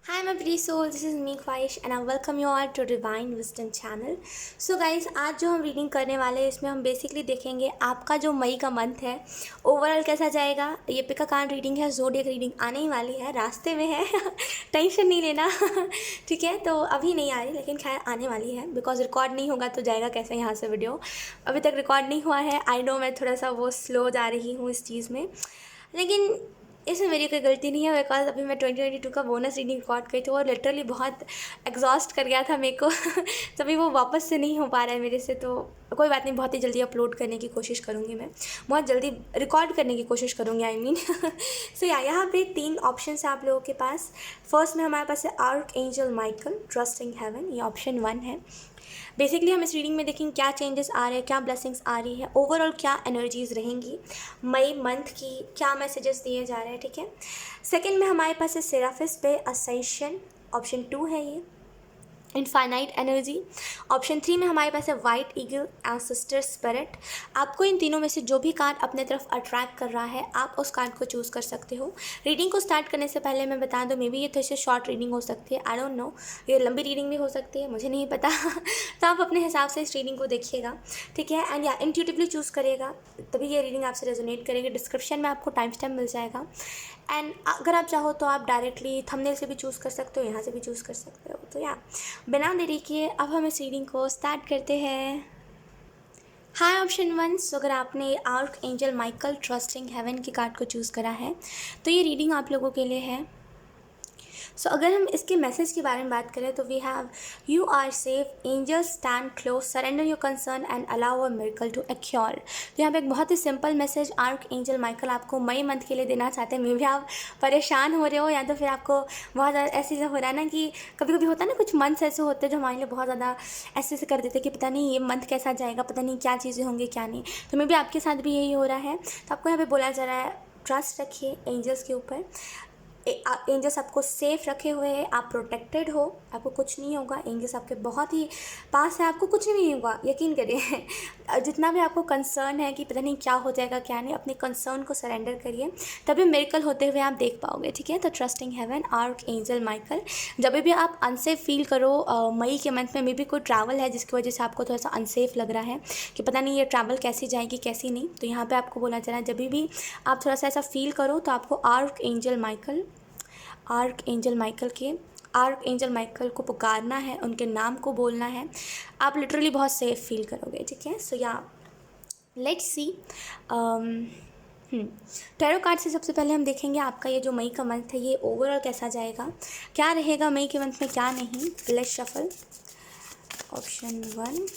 Hi my pretty soul, this is me ख्वाहिश and I welcome you all to Divine Wisdom channel. So guys, आज जो हम reading करने वाले हैं इसमें हम बेसिकली देखेंगे आपका जो मई का मंथ है ओवरऑल कैसा जाएगा। ये पिका कान रीडिंग है, ज़ोडिएक रीडिंग आने ही वाली है, रास्ते में है टेंशन नहीं लेना ठीक है। तो अभी नहीं आ रही लेकिन खैर आने वाली है, बिकॉज रिकॉर्ड नहीं होगा तो जाएगा कैसे यहाँ से वीडियो। अभी तक रिकॉर्ड नहीं हुआ है। आई नो मैं थोड़ा सा वो स्लो जा रही हूँ इस चीज़ में, लेकिन इसमें मेरी कोई गलती नहीं है। बिकॉज अभी मैं 2022 का बोनस रीडिंग रिकॉर्ड करी थी और लिटरली बहुत एग्जॉस्ट कर गया था मेरे को तभी वो वापस से नहीं हो पा रहा है मेरे से। तो कोई बात नहीं, बहुत ही जल्दी अपलोड करने की कोशिश करूँगी, मैं बहुत जल्दी रिकॉर्ड करने की कोशिश करूँगी आई मीन सो यहाँ पे 3 ऑप्शन है आप लोगों के पास। फर्स्ट में हमारे पास है archangel Michael trusting heaven, ये ऑप्शन 1 है। बेसिकली हम इस रीडिंग में देखेंगे क्या चेंजेस आ रहे हैं, क्या ब्लेसिंग्स आ रही है, ओवरऑल क्या एनर्जीज रहेंगी मई मंथ की, क्या मैसेजेस दिए जा रहे हैं, ठीक है। सेकंड में हमारे पास है सेराफिस पे असेंशन, ऑप्शन 2 है ये, इनफाइनाइट एनर्जी। ऑप्शन 3 में हमारे पास है वाइट ईगल एंसेस्टर स्पिरिट। आपको इन तीनों में से जो भी कार्ड अपने तरफ अट्रैक्ट कर रहा है आप उस कार्ड को चूज़ कर सकते हो। रीडिंग को स्टार्ट करने से पहले मैं बता दूं, मे बी ये थोड़ी सी शॉर्ट रीडिंग हो सकती है, आई डोंट नो, ये लंबी रीडिंग भी हो सकती है, मुझे नहीं पता तो आप अपने हिसाब से इस रीडिंग को देखिएगा, ठीक है। एंड या इंट्यूटिवली चूज़ करिएगा तभी ये रीडिंग आपसे रेजोनेट करेगी। डिस्क्रिप्शन में आपको टाइम स्टैम्प मिल जाएगा। एंड अगर आप चाहो तो आप डायरेक्टली थंबनेल से भी चूज़ कर सकते हो, यहाँ से भी चूज़ कर सकते हो। तो या बिना देरी किए अब हम इस रीडिंग को स्टार्ट करते हैं। हाय ऑप्शन 1, सो अगर आपने archangel Michael trusting heaven की कार्ड को चूज़ करा है तो ये रीडिंग आप लोगों के लिए है। सो अगर हम इसके मैसेज के बारे में बात करें तो we have you are safe, angels stand close, surrender your concern and allow a miracle to occur. तो यहाँ पे एक बहुत ही simple message archangel Michael आपको मई मंथ के लिए देना चाहते हैं। मे भी आप परेशान हो रहे हो या तो फिर आपको बहुत ज़्यादा ऐसे हो रहा है ना कि कभी कभी होता है ना, कुछ मंथ्स ऐसे होते हैं जो हमारे लिए बहुत ज़्यादा ऐसे ऐसे कर देते हैं कि पता नहीं ये मंथ कैसा जाएगा, पता नहीं क्या चीज़ें होंगी क्या नहीं। तो मे भी आपके साथ भी यही हो रहा है। तो आपको यहाँ पे बोला जा रहा है ट्रस्ट रखिए एंजल्स के ऊपर, एंजल्स आपको सेफ रखे हुए हैं, आप प्रोटेक्टेड हो, आपको कुछ नहीं होगा। एंजल्स आपके बहुत ही पास है, आपको कुछ नहीं होगा, यकीन करिए जितना भी आपको कंसर्न है कि पता नहीं क्या हो जाएगा क्या नहीं, अपने कंसर्न को सरेंडर करिए, तभी मिरेकल होते हुए आप देख पाओगे, ठीक है। तो trusting heaven archangel Michael, जब भी आप अनसेफ फील करो मई के मंथ में, मे भी कोई ट्रैवल है जिसकी वजह से आपको थोड़ा सा अनसेफ लग रहा है कि पता नहीं ये ट्रैवल कैसी जाएगी कैसी नहीं, तो यहाँ पर आपको बोला जा रहा है जब भी आप थोड़ा सा ऐसा फील करो तो आपको आर्क एंजल माइकल को पुकारना है, उनके नाम को बोलना है, आप लिटरली बहुत सेफ फील करोगे, ठीक है। सो या लेट्स सी टैरो कार्ड से सबसे पहले हम देखेंगे आपका ये जो मई का मंथ है ये ओवरऑल कैसा जाएगा, क्या रहेगा मई के मंथ में क्या नहीं। लेट्स शफल ऑप्शन 1,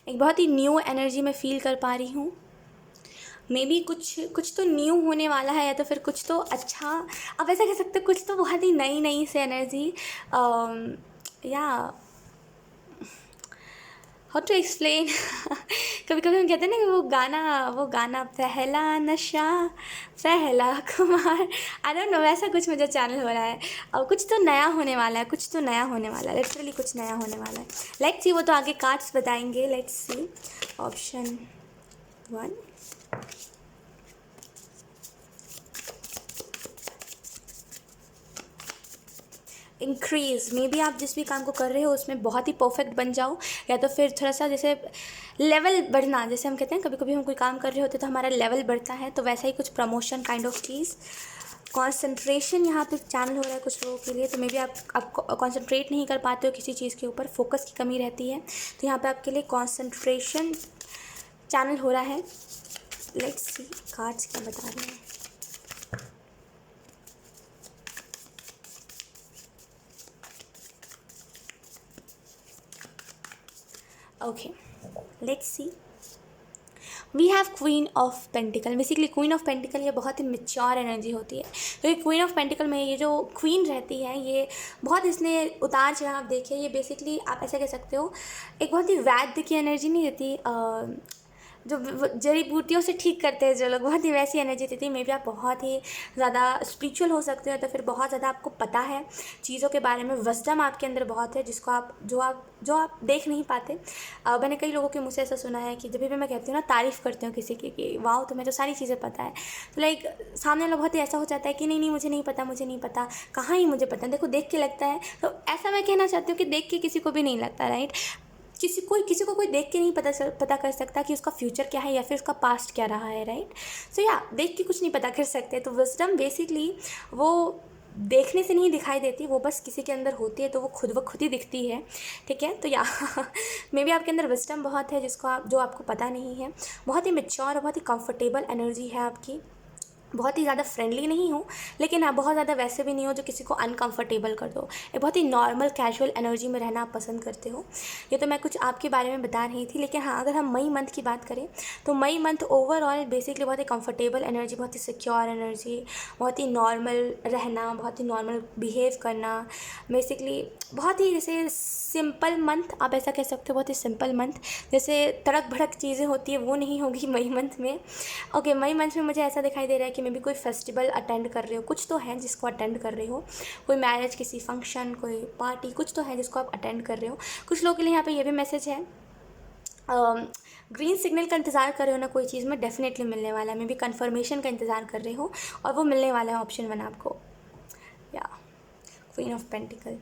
एक बहुत ही न्यू एनर्जी में फील कर पा रही हूँ। मे बी कुछ तो न्यू होने वाला है या तो फिर कुछ तो अच्छा, अब ऐसा कह सकते कुछ तो बहुत ही नई नई से एनर्जी, या हाउ टू एक्सप्लेन कभी कभी हम कहते हैं ना कि वो गाना पहला नशा पहला कुमार, आई डोंट नो, वैसा कुछ मुझे चैनल हो रहा है। और कुछ तो नया होने वाला है, कुछ तो नया होने वाला है, लिटरली कुछ नया होने वाला है। लेट्स सी, वो तो आगे कार्ड्स बताएंगे। Let's see option 1, increase, maybe आप जिस भी काम को कर रहे हो उसमें बहुत ही परफेक्ट बन जाओ, या तो फिर थोड़ा सा जैसे लेवल बढ़ना, जैसे हम कहते हैं कभी कभी हम कोई काम कर रहे होते तो हमारा लेवल बढ़ता है, तो वैसा ही कुछ promotion kind of cheese. Concentration यहाँ पे चैनल हो रहा है कुछ लोगों के लिए, तो मे बी आप कॉन्सेंट्रेट नहीं कर पाते हो किसी चीज़ के ऊपर, फोकस की कमी रहती है, तो यहाँ पे आपके लिए कॉन्सेंट्रेशन चैनल हो रहा है। लेट्स सी कार्ड्स क्या बता रहे हैं। Okay let's see, we have queen of pentacle. Basically queen of pentacle ये बहुत ही मेच्योर एनर्जी होती है, तो ये क्वीन ऑफ पेंटिकल में ये जो क्वीन रहती है ये बहुत, इसने उतार चढ़ाव देखे, ये बेसिकली आप ऐसा कह सकते हो एक बहुत ही वैद्य की एनर्जी नहीं देती, जो जड़ी बूटियों से ठीक करते हैं जो लोग, बहुत ही वैसी एनर्जी देती है। मे बी आप बहुत ही ज़्यादा स्पिरिचुअल हो सकते हो, तो फिर बहुत ज़्यादा आपको पता है चीज़ों के बारे में, विज़डम आपके अंदर बहुत है जिसको आप जो आप देख नहीं पाते। मैंने कई लोगों के मुँह से ऐसा सुना है कि जब भी मैं कहती हूँ ना, तारीफ़ करती हूँ किसी की कि वाह तुम्हें तो सारी चीज़ें पता है, तो लाइक सामने वाला बहुत ही ऐसा हो जाता है कि नहीं नहीं मुझे नहीं पता, मुझे नहीं पता, कहाँ ही मुझे पता है, देखो देख के लगता है। तो ऐसा मैं कहना चाहती हूँ कि देख के किसी को भी नहीं लगता, राइट। किसी को कोई देख के नहीं पता कर सकता कि उसका फ्यूचर क्या है या फिर उसका पास्ट क्या रहा है, राइट। सो या देख के कुछ नहीं पता कर सकते। तो विजडम बेसिकली वो देखने से नहीं दिखाई देती, वो बस किसी के अंदर होती है तो वो खुद ही दिखती है, ठीक है। तो या मे बी आपके अंदर विजडम बहुत है जो आपको पता नहीं है। बहुत ही मेच्योर और बहुत ही कंफर्टेबल एनर्जी है आपकी। बहुत ही ज़्यादा फ्रेंडली नहीं हो, लेकिन हाँ बहुत ज़्यादा वैसे भी नहीं हो जो किसी को अनकंफर्टेबल कर दो। एक बहुत ही नॉर्मल कैजुअल एनर्जी में रहना आप पसंद करते हो। ये तो मैं कुछ आपके बारे में बता रही थी। लेकिन हाँ, अगर हम मई मंथ की बात करें तो मई मंथ ओवरऑल बेसिकली बहुत ही कंफर्टेबल एनर्जी, बहुत ही सिक्योर एनर्जी, बहुत ही नॉर्मल रहना, बहुत ही नॉर्मल बिहेव करना, बेसिकली बहुत ही जैसे सिंपल मंथ आप ऐसा कह सकते हो। बहुत ही सिंपल मंथ, जैसे तड़क भड़क चीज़ें होती है वो नहीं होगी मई मंथ में। ओके, मई मंथ में मुझे ऐसा दिखाई दे रहा है कि मे बी कोई फेस्टिवल अटेंड कर रहे हो, कुछ तो है जिसको अटेंड कर रहे हो, कोई मैरिज, किसी फंक्शन, कोई पार्टी, कुछ तो है जिसको आप अटेंड कर रहे हो। कुछ लोगों के लिए यहाँ पे ये भी मैसेज है, ग्रीन सिग्नल का इंतज़ार कर रहे हो ना कोई चीज़ में, डेफिनेटली मिलने वाला है। मे बी कन्फर्मेशन का इंतज़ार कर रहे हो और वो मिलने वाला है, ऑप्शन 1 आपको। या queen of pentacle.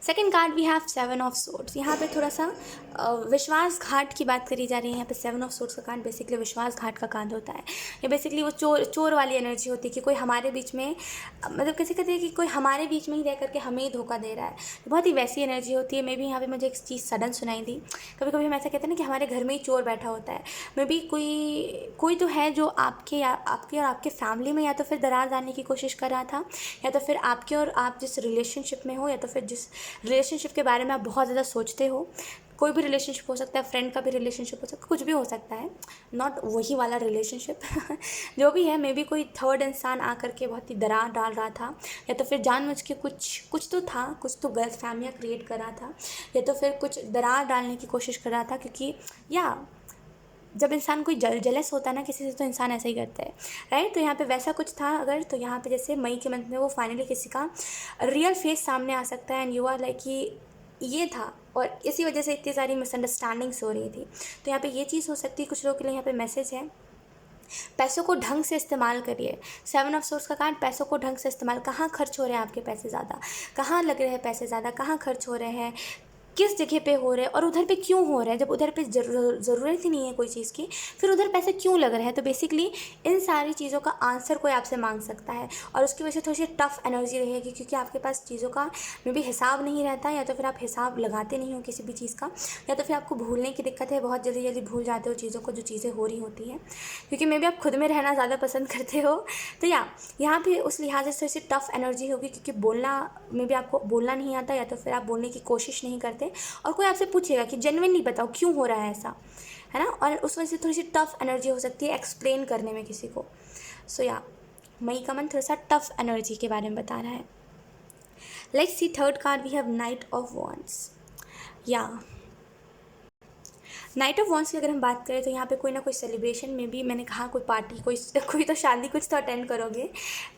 Second card we have 7 of swords. यहाँ पे थोड़ा सा विश्वासघात की बात करी जा रही है। यहाँ पे 7 ऑफ सोर्ड्स का कार्ड बेसिकली विश्वासघात का कार्ड होता है। ये बेसिकली वो चोर वाली एनर्जी होती है कि कोई हमारे बीच में, मतलब कैसे कहते हैं कि कोई हमारे बीच में ही रह करके हमें ही धोखा दे रहा है। बहुत ही वैसी एनर्जी होती है। मे बी यहाँ पे मुझे एक चीज़ सडन सुनाई दी। कभी कभी हम ऐसा कहते हैं ना कि हमारे घर में ही चोर बैठा होता है। मे बी कोई तो है जो आपके और आपके फैमिली में या तो फिर दरार डालने की कोशिश कर रहा था, या तो फिर आपके और आप जिस रिलेशनशिप में हो, या तो फिर जिस रिलेशनशिप के बारे में आप बहुत ज़्यादा सोचते हो। कोई भी रिलेशनशिप हो सकता है, फ्रेंड का भी रिलेशनशिप हो सकता है, कुछ भी हो सकता है, नॉट वही वाला रिलेशनशिप जो भी है। मे बी कोई थर्ड इंसान आकर के बहुत ही दरार डाल रहा था, या तो फिर जानबूझ के कुछ तो था, कुछ तो गलत फहमियाँ क्रिएट कर रहा था, या तो फिर कुछ दरार डालने की कोशिश कर रहा था। क्योंकि या जब इंसान कोई जलस होता है ना किसी से, तो इंसान ऐसा ही करता है, राइट। तो यहाँ पे वैसा कुछ था अगर, तो यहाँ पे जैसे मई के मंथ में वो फाइनली किसी का रियल फेस सामने आ सकता है, एंड यू आर लाइक कि ये था, और इसी वजह से इतनी सारी मिसअंडरस्टैंडिंग्स हो रही थी। तो यहाँ पे ये चीज़ हो सकती है। कुछ लोगों के लिए यहाँ पे मैसेज है, पैसों को ढंग से इस्तेमाल करिए। 7 ऑफ सोर्स का कार्ड, पैसों को ढंग से इस्तेमाल। कहाँ खर्च हो रहे हैं आपके पैसे ज़्यादा, कहाँ लग रहे हैं पैसे ज़्यादा, कहाँ खर्च हो रहे हैं, किस जगह पे हो रहे हैं, और उधर पे क्यों हो रहा है। जब उधर पे ज़रूरत ही नहीं है कोई चीज़ की, फिर उधर पैसे क्यों लग रहे हैं। तो बेसिकली इन सारी चीज़ों का आंसर कोई आपसे मांग सकता है, और उसकी वजह से थोड़ी सी टफ एनर्जी रहेगी, क्योंकि आपके पास चीज़ों का में भी हिसाब नहीं रहता, या तो फिर आप हिसाब लगाते नहीं हो किसी भी चीज़ का, या तो फिर आपको भूलने की दिक्कत है, बहुत जल्दी जल्दी भूल जाते हो चीज़ों को, जो चीज़ें हो रही होती हैं, क्योंकि मे भी आप खुद में रहना ज़्यादा पसंद करते हो। तो या यहाँ पे उस लिहाज से थोड़ी सी टफ एनर्जी होगी, क्योंकि बोलना में भी आपको बोलना नहीं आता, या तो फिर आप बोलने की कोशिश नहीं करते, और कोई आपसे पूछेगा कि जेन्युइनली बताओ क्यों हो रहा है ऐसा, है ना। और उस वजह से थोड़ी सी टफ एनर्जी हो सकती है एक्सप्लेन करने में किसी को। सो या मई का मंथ थोड़ा सा टफ एनर्जी के बारे में बता रहा है। Let's see third card we have knight of wands. या नाइट ऑफ वॉन्ड्स की अगर हम बात करें तो यहाँ पे कोई ना कोई सेलिब्रेशन में भी, मैंने कहा कोई पार्टी, कोई तो शादी, कुछ तो अटेंड करोगे।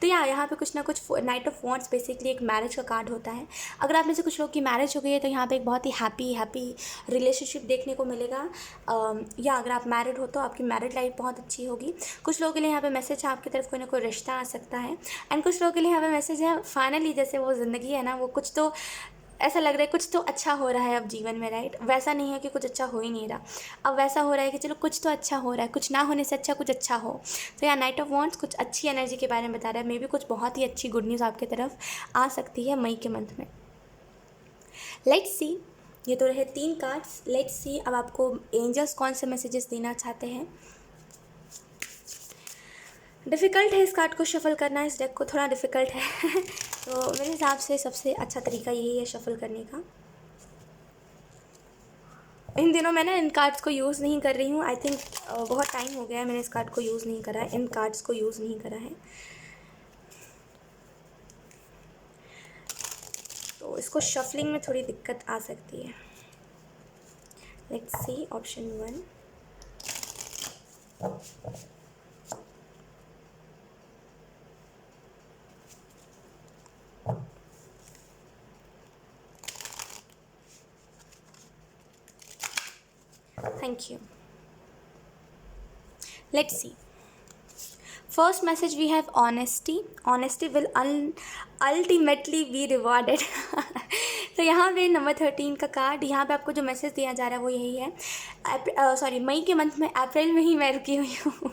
तो यहाँ पे कुछ ना कुछ, नाइट ऑफ वॉन्ड्स बेसिकली एक मैरिज का कार्ड होता है। अगर आप में से कुछ लोग की मैरिज हो गई है तो यहाँ पे एक बहुत ही हैप्पी रिलेशनशिप देखने को मिलेगा। या अगर आप मैरिड हो तो आपकी मैरिड लाइफ बहुत अच्छी होगी। कुछ लोगों के लिए यहाँ पे मैसेज है, आपकी तरफ कोई ना कोई रिश्ता आ सकता है। एंड कुछ लोगों के लिए यहाँ पे मैसेज है, फाइनली जैसे वो ज़िंदगी है ना, वो कुछ तो ऐसा लग रहा है कुछ तो अच्छा हो रहा है अब जीवन में, राइट। वैसा नहीं है कि कुछ अच्छा हो ही नहीं रहा, अब वैसा हो रहा है कि चलो कुछ तो अच्छा हो रहा है, कुछ ना होने से अच्छा कुछ अच्छा हो। तो यहाँ नाइट ऑफ वॉन्ड्स कुछ अच्छी एनर्जी के बारे में बता रहा है। मे बी कुछ बहुत ही अच्छी गुड न्यूज़ आपकी तरफ आ सकती है मई के मंथ में। लेट्स सी, ये तो रहे 3 कार्ड्स। लेट्स सी अब आपको एंजल्स कौन से मैसेजेस देना चाहते हैं। डिफ़िकल्ट है इस कार्ड को शफल करना, इस डेक को थोड़ा डिफ़िकल्ट है तो मेरे हिसाब से सबसे अच्छा तरीका यही है शफल करने का। इन दिनों मैं ना इन कार्ड्स को यूज़ नहीं कर रही हूँ। आई थिंक बहुत टाइम हो गया है मैंने इस कार्ड को यूज़ नहीं करा है, इन कार्ड्स को यूज़ नहीं करा है, तो इसको शफलिंग में थोड़ी दिक्कत आ सकती है। Let's see option 1. Thank you. Let's see. First message we have honesty. Honesty will ultimately be rewarded. तो यहाँ पे नंबर 13 का कार्ड, यहाँ पे आपको जो मैसेज दिया जा रहा है वो यही है. सॉरी, मई के मंथ में, अप्रैल में ही मैं रुकी हुई हूँ.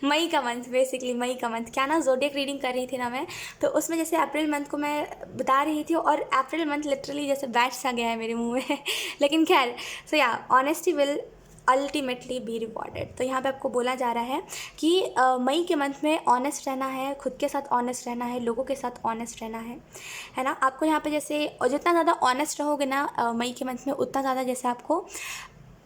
मई का मंथ, बेसिकली मई का मंथ. क्या ना, ज़ोडिएक रीडिंग कर रही थी ना मैं, तो उसमें जैसे अप्रैल मंथ को मैं बता रही थी और अप्रैल मंथ लिटरली जैसे बैठ सा गया है मेरे मुँह में. लेकिन खैर, सो या honesty will ultimately be rewarded. तो यहाँ पे आपको बोला जा रहा है कि मई के मंथ में ऑनेस्ट रहना है, खुद के साथ ऑनेस्ट रहना है, लोगों के साथ ऑनेस्ट रहना है ना. आपको यहाँ पे जैसे, और जितना ज़्यादा ऑनेस्ट रहोगे ना मई के मंथ में, उतना ज़्यादा जैसे आपको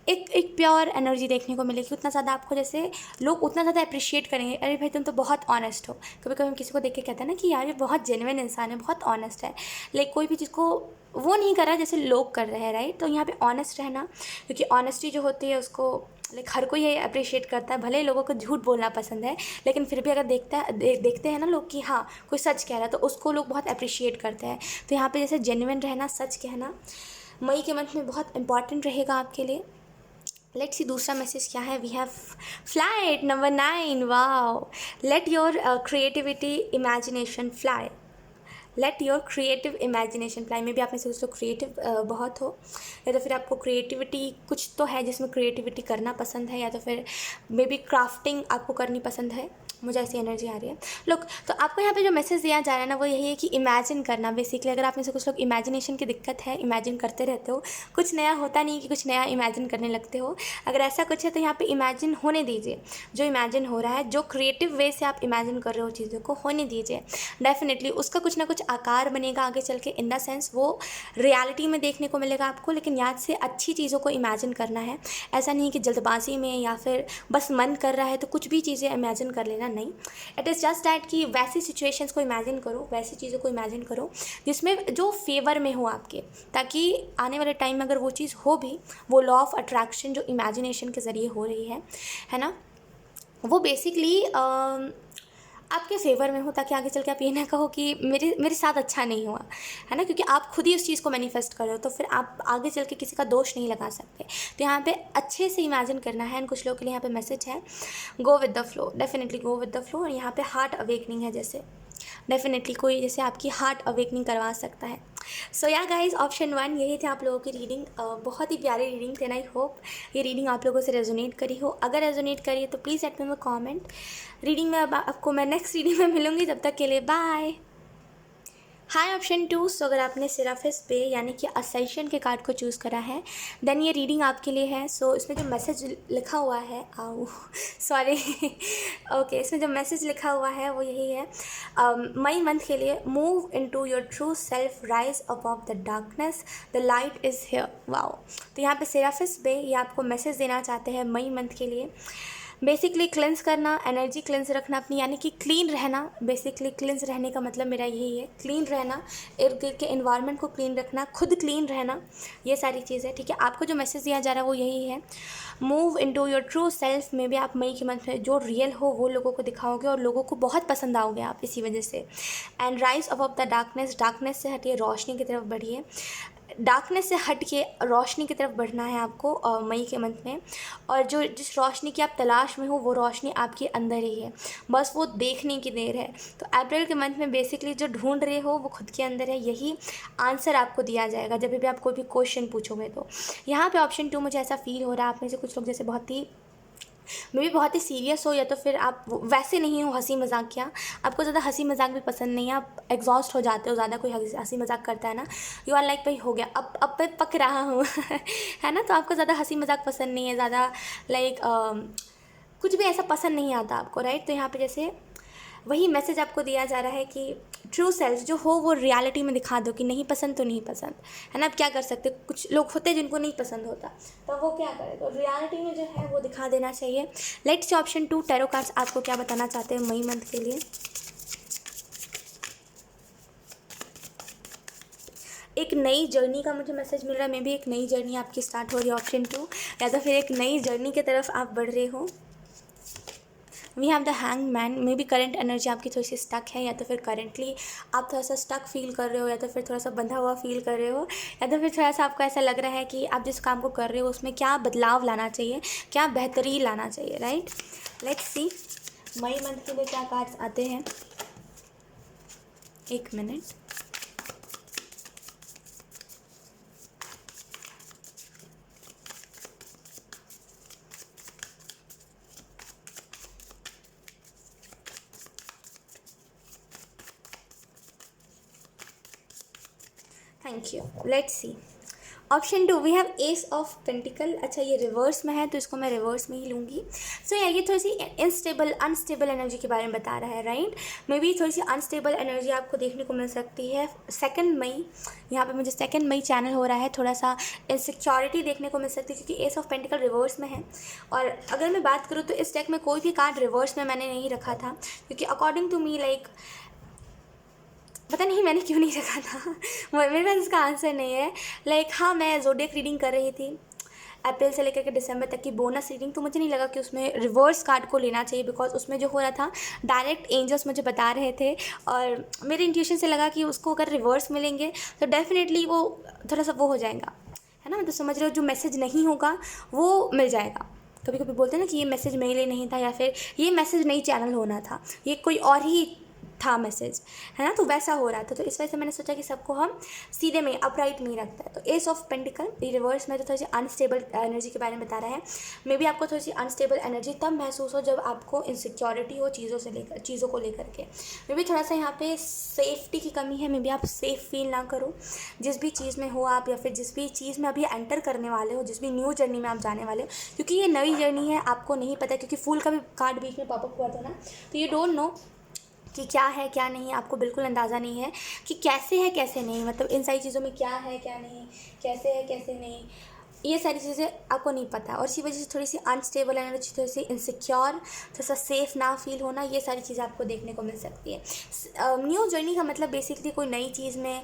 एक प्योर एनर्जी देखने को मिलेगी. उतना ज़्यादा आपको जैसे लोग उतना ज़्यादा अप्रिशिएट करेंगे, अरे भाई तुम तो बहुत ऑनेस्ट हो. कभी कभी हम किसी को देख के कहते हैं ना कि यार ये बहुत जेन्युइन इंसान है, बहुत ऑनेस्ट है, लाइक कोई भी चीज़ को वो नहीं कर रहा जैसे लोग कर रहे हैं, राइट. तो यहाँ पे ऑनेस्ट रहना, क्योंकि ऑनेस्टी जो होती है उसको लाइक हर कोई ये अप्रिशिएट करता है. भले ही लोगों को झूठ बोलना पसंद है, लेकिन फिर भी अगर देखते हैं ना लोग कि हाँ कोई सच कह रहा है, तो उसको लोग बहुत अप्रिशिएट करते हैं. तो यहाँ पे जैसे जेन्युइन रहना, सच कहना मई के मंथ में बहुत इंपॉर्टेंट रहेगा आपके लिए. लेट्स सी दूसरा मैसेज क्या है. We have flight number 9. Wow. Let your creativity imagination fly. Let your creative imagination fly. Maybe आप में से कुछ लोग क्रिएटिव बहुत हो, या तो फिर आपको क्रिएटिविटी कुछ तो है जिसमें क्रिएटिविटी करना पसंद है, या तो फिर मे बी क्राफ्टिंग आपको करनी पसंद है. मुझे ऐसी एनर्जी आ रही है. लोग, तो आपको यहाँ पे जो मैसेज दिया जा रहा है ना वो यही है कि इमेजिन करना. बेसिकली अगर आप में से कुछ लोग इमेजिनेशन की दिक्कत है, इमेजिन करते रहते हो, कुछ नया होता नहीं कि कुछ नया इमेजिन करने लगते हो, अगर ऐसा कुछ है तो यहाँ पे इमेजिन होने दीजिए. जो इमेजिन हो रहा है, जो क्रिएटिव वे से आप इमेजिन कर रहे हो चीज़ों को, होने दीजिए. डेफिनेटली उसका कुछ ना कुछ आकार बनेगा आगे चल के. इन द सेंस वो रियलिटी में देखने को मिलेगा आपको, लेकिन याद से अच्छी चीज़ों को इमेजिन करना है. ऐसा नहीं कि जल्दबाजी में या फिर बस मन कर रहा है तो कुछ भी चीज़ें इमेजिन कर लेना, नहीं. इट इज़ जस्ट दैट कि वैसी सिचुएशंस को इमेजिन करो, वैसी चीज़ों को इमेजिन करो जिसमें जो फेवर में हो आपके, ताकि आने वाले टाइम में अगर वो चीज़ हो भी, वो लॉ ऑफ अट्रैक्शन जो इमेजिनेशन के ज़रिए हो रही है ना, वो बेसिकली आपके फेवर में हो, ताकि आगे चल के आप ये ना कहो कि मेरे साथ अच्छा नहीं हुआ, है ना, क्योंकि आप खुद ही उस चीज़ को मैनिफेस्ट कर रहे हो, तो फिर आप आगे चल के किसी का दोष नहीं लगा सकते. तो यहाँ पे अच्छे से इमेजिन करना है. एंड कुछ लोगों के लिए यहाँ पे मैसेज है, go with the flow. Definitely go with the flow. और यहाँ पे हार्ट अवेकनिंग है, जैसे डेफिनेटली कोई जैसे आपकी हार्ट अवेकनिंग करवा सकता है. सो या गाइज, ऑप्शन 1 यही थे आप लोगों की रीडिंग. बहुत ही प्यारी रीडिंग थे. आई होप ये रीडिंग आप लोगों से रेजोनेट करी हो. अगर रेजोनेट करी है तो please let me know comment. Reading में अब आपको मैं नेक्स्ट रीडिंग में मिलूँगी. तब तक के लिए बाय. हाय ऑप्शन 2. सो अगर आपने सिराफिस पे यानी कि असेंशन के कार्ड को चूज़ करा है, देन ये रीडिंग आपके लिए है. सो इसमें जो मैसेज लिखा हुआ है, सॉरी ओके, इसमें जो मैसेज लिखा हुआ है वो यही है, मई मंथ के लिए. Move into your true self, rise above the darkness, the light is here. Wow. तो यहाँ पे सिराफिस पे ये आपको मैसेज देना चाहते हैं मई मंथ के लिए. बेसिकली क्लेंस करना, एनर्जी क्लेंस रखना अपनी, यानी कि क्लीन रहना. बेसिकली क्लींस रहने का मतलब मेरा यही है, क्लीन रहना, इर्द गिर्द के एनवायरनमेंट को क्लीन रखना, खुद क्लीन रहना, ये सारी चीज़ें. ठीक है, आपको जो मैसेज दिया जा रहा है वो यही है, move into your true self. में भी आप मई के मंथ में जो रियल हो वो लोगों को दिखाओगे और लोगों को बहुत पसंद आओगे आप इसी वजह से. And rise above the darkness. Darkness से हटिए, रोशनी की तरफ बढ़िए. डार्कनेस से हट के रोशनी की तरफ बढ़ना है आपको मई के मंथ में. और जो जिस रोशनी की आप तलाश में हो वो रोशनी आपके अंदर ही है, बस वो देखने की देर है. तो अप्रैल के मंथ में बेसिकली जो ढूंढ रहे हो वो खुद के अंदर है. यही आंसर आपको दिया जाएगा जब भी आप कोई भी क्वेश्चन पूछोगे. तो यहाँ पे ऑप्शन 2 मुझे ऐसा फील हो रहा है आप में से कुछ लोग जैसे बहुत ही मे भी बहुत ही सीरियस हो, या तो फिर आप वैसे नहीं हो हंसी मजाक किया, आपको ज़्यादा हंसी मजाक भी पसंद नहीं है, आप एग्जॉस्ट हो जाते हो ज़्यादा कोई हंसी मजाक करता है ना, यू आर लाइक भाई हो गया, अब मैं पक रहा हूँ है ना. तो आपको ज़्यादा हंसी मजाक पसंद नहीं है, ज़्यादा लाइक कुछ भी ऐसा पसंद नहीं आता आपको, राइट. तो यहाँ पे जैसे वही मैसेज आपको दिया जा रहा है कि ट्रू सेल्फ जो हो वो रियलिटी में दिखा दो कि नहीं पसंद तो नहीं पसंद, है ना. आप क्या कर सकते, कुछ लोग होते हैं जिनको नहीं पसंद होता, तो वो क्या करें, तो रियलिटी में जो है वो दिखा देना चाहिए. Let's see option 2 tarot cards आपको क्या बताना चाहते हैं मई मंथ के लिए. एक नई जर्नी का मुझे मैसेज मिल रहा है, मे बी एक नई जर्नी आपकी स्टार्ट हो रही है ऑप्शन 2, या तो फिर एक नई जर्नी की तरफ आप बढ़ रहे हो। We have the hang man, maybe current energy आपकी थोड़ी सी स्टक है, या तो फिर करंटली आप थोड़ा सा स्टक फील कर रहे हो, या तो फिर थोड़ा सा बंधा हुआ फील कर रहे हो, या तो फिर थोड़ा सा आपको ऐसा लग रहा है कि आप जिस काम को कर रहे हो उसमें क्या बदलाव लाना चाहिए, क्या बेहतरी लाना चाहिए, राइट। लेट्स सी मई मंथ के लिए क्या कार्ड्स आते हैं। एक minute. Thank you. Let's see option 2 we have ace of pentacle. अच्छा ये रिवर्स में है तो इसको मैं रिवर्स में ही लूँगी। सो यार ये थोड़ी सी अनस्टेबल एनर्जी के बारे में बता रहा है, राइट। मे बी थोड़ी सी अनस्टेबल एनर्जी आपको देखने को मिल सकती है 2 मई। यहाँ पे मुझे 2 मई चैनल हो रहा है, थोड़ा सा इनसिक्योरिटी देखने को मिल सकती है क्योंकि एस ऑफ पेंटिकल रिवर्स में है। और अगर मैं बात करूँ तो इस डेक में कोई भी कार्ड रिवर्स में मैंने नहीं रखा था क्योंकि अकॉर्डिंग टू मी लाइक पता नहीं मैंने क्यों नहीं रखा था मेरे पास इसका आंसर नहीं है। लाइक हाँ मैं ज़ोडिएक रीडिंग कर रही थी अप्रैल से लेकर के दिसंबर तक की बोनस रीडिंग, तो मुझे नहीं लगा कि उसमें रिवर्स कार्ड को लेना चाहिए बिकॉज उसमें जो हो रहा था डायरेक्ट एंजल्स मुझे बता रहे थे और मेरे इंट्यूशन से लगा कि उसको अगर रिवर्स मिलेंगे तो डेफिनेटली वो थोड़ा सा वो हो जाएगा, है ना। मतलब समझ रहे हो, जो मैसेज नहीं होगा वो मिल जाएगा। कभी कभी बोलते हैं ना कि ये मैसेज मेरे लिए नहीं था या फिर ये मैसेज नहीं चैनल होना था, ये कोई और ही था मैसेज, है ना। तो वैसा हो रहा था, तो इस वजह से मैंने सोचा कि सबको हम सीधे में अपराइट में ही रखता है। तो एस ऑफ पेंटिकल रिवर्स में तो थोड़ी सी अनस्टेबल एनर्जी के बारे में बता रहा है। मे बी आपको थोड़ी सी अनस्टेबल एनर्जी तब महसूस हो जब आपको इनसिक्योरिटी हो चीज़ों को लेकर के। मे बी थोड़ा सा यहाँ पे सेफ्टी की कमी है, मे बी आप सेफ फील ना करो जिस भी चीज़ में हो आप, या फिर जिस भी चीज़ में अभी एंटर करने वाले हो, जिस भी न्यू जर्नी में आप जाने वाले हो, क्योंकि ये नई जर्नी है, आपको नहीं पता। क्योंकि फूल का भी कार्ड बीच में पॉपअप हुआ था ना, तो यू डोंट नो कि क्या है क्या नहीं, आपको बिल्कुल अंदाज़ा नहीं है कि कैसे है कैसे नहीं, मतलब इन सारी चीज़ों में क्या है क्या नहीं, कैसे है कैसे नहीं, ये सारी चीज़ें आपको नहीं पता। और इसी वजह से थोड़ी सी अनस्टेबल एनर्जी, थोड़ी सी इनसिक्योर, थोड़ा सा सेफ़ ना फील होना, ये सारी चीज़ें आपको देखने को मिल सकती है। न्यू जर्नी का मतलब बेसिकली कोई नई चीज़ में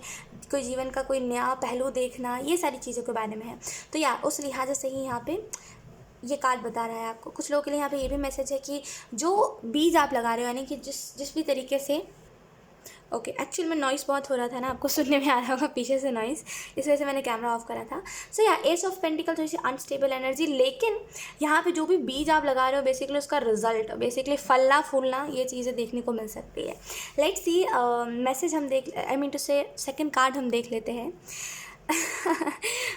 कोई जीवन का कोई नया पहलू देखना, ये सारी चीज़ों के बारे में है। तो या उस लिहाज से ही यहाँ पे ये कार्ड बता रहा है आपको। कुछ लोगों के लिए यहाँ पे ये भी मैसेज है कि जो बीज आप लगा रहे हो, यानी कि जिस भी तरीके से ओके एक्चुअल में नॉइज़ बहुत हो रहा था ना, आपको सुनने में आ रहा होगा पीछे से नॉइज़, इस वजह से मैंने कैमरा ऑफ करा था। सो या एस ऑफ पेंटिकल थोड़ी सी अनस्टेबल एनर्जी, लेकिन यहाँ पे जो भी बीज आप लगा रहे हो बेसिकली उसका रिजल्ट, बेसिकली फलना फूलना, ये चीज़ें देखने को मिल सकती है। लेट्स सी मैसेज हम देख, आई मीन टू से सेकेंड कार्ड हम देख लेते हैं।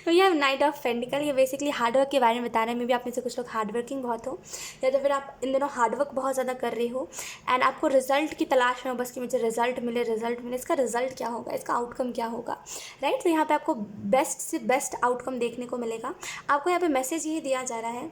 तो ये नाइट ऑफ पेंटिकल, ये बेसिकली हार्डवर्क के बारे में बता रहे हैं। मे बी आप में से कुछ लोग हार्डवर्किंग बहुत हो, या तो फिर आप इन दिनों हार्डवर्क बहुत ज़्यादा कर रहे हो एंड आपको रिजल्ट की तलाश में हो, बस कि मुझे रिजल्ट मिले। इसका रिजल्ट क्या होगा, इसका आउटकम क्या होगा, राइट। तो यहाँ पे आपको बेस्ट से बेस्ट आउटकम देखने को मिलेगा। आपको यहाँ पे मैसेज ये दिया जा रहा है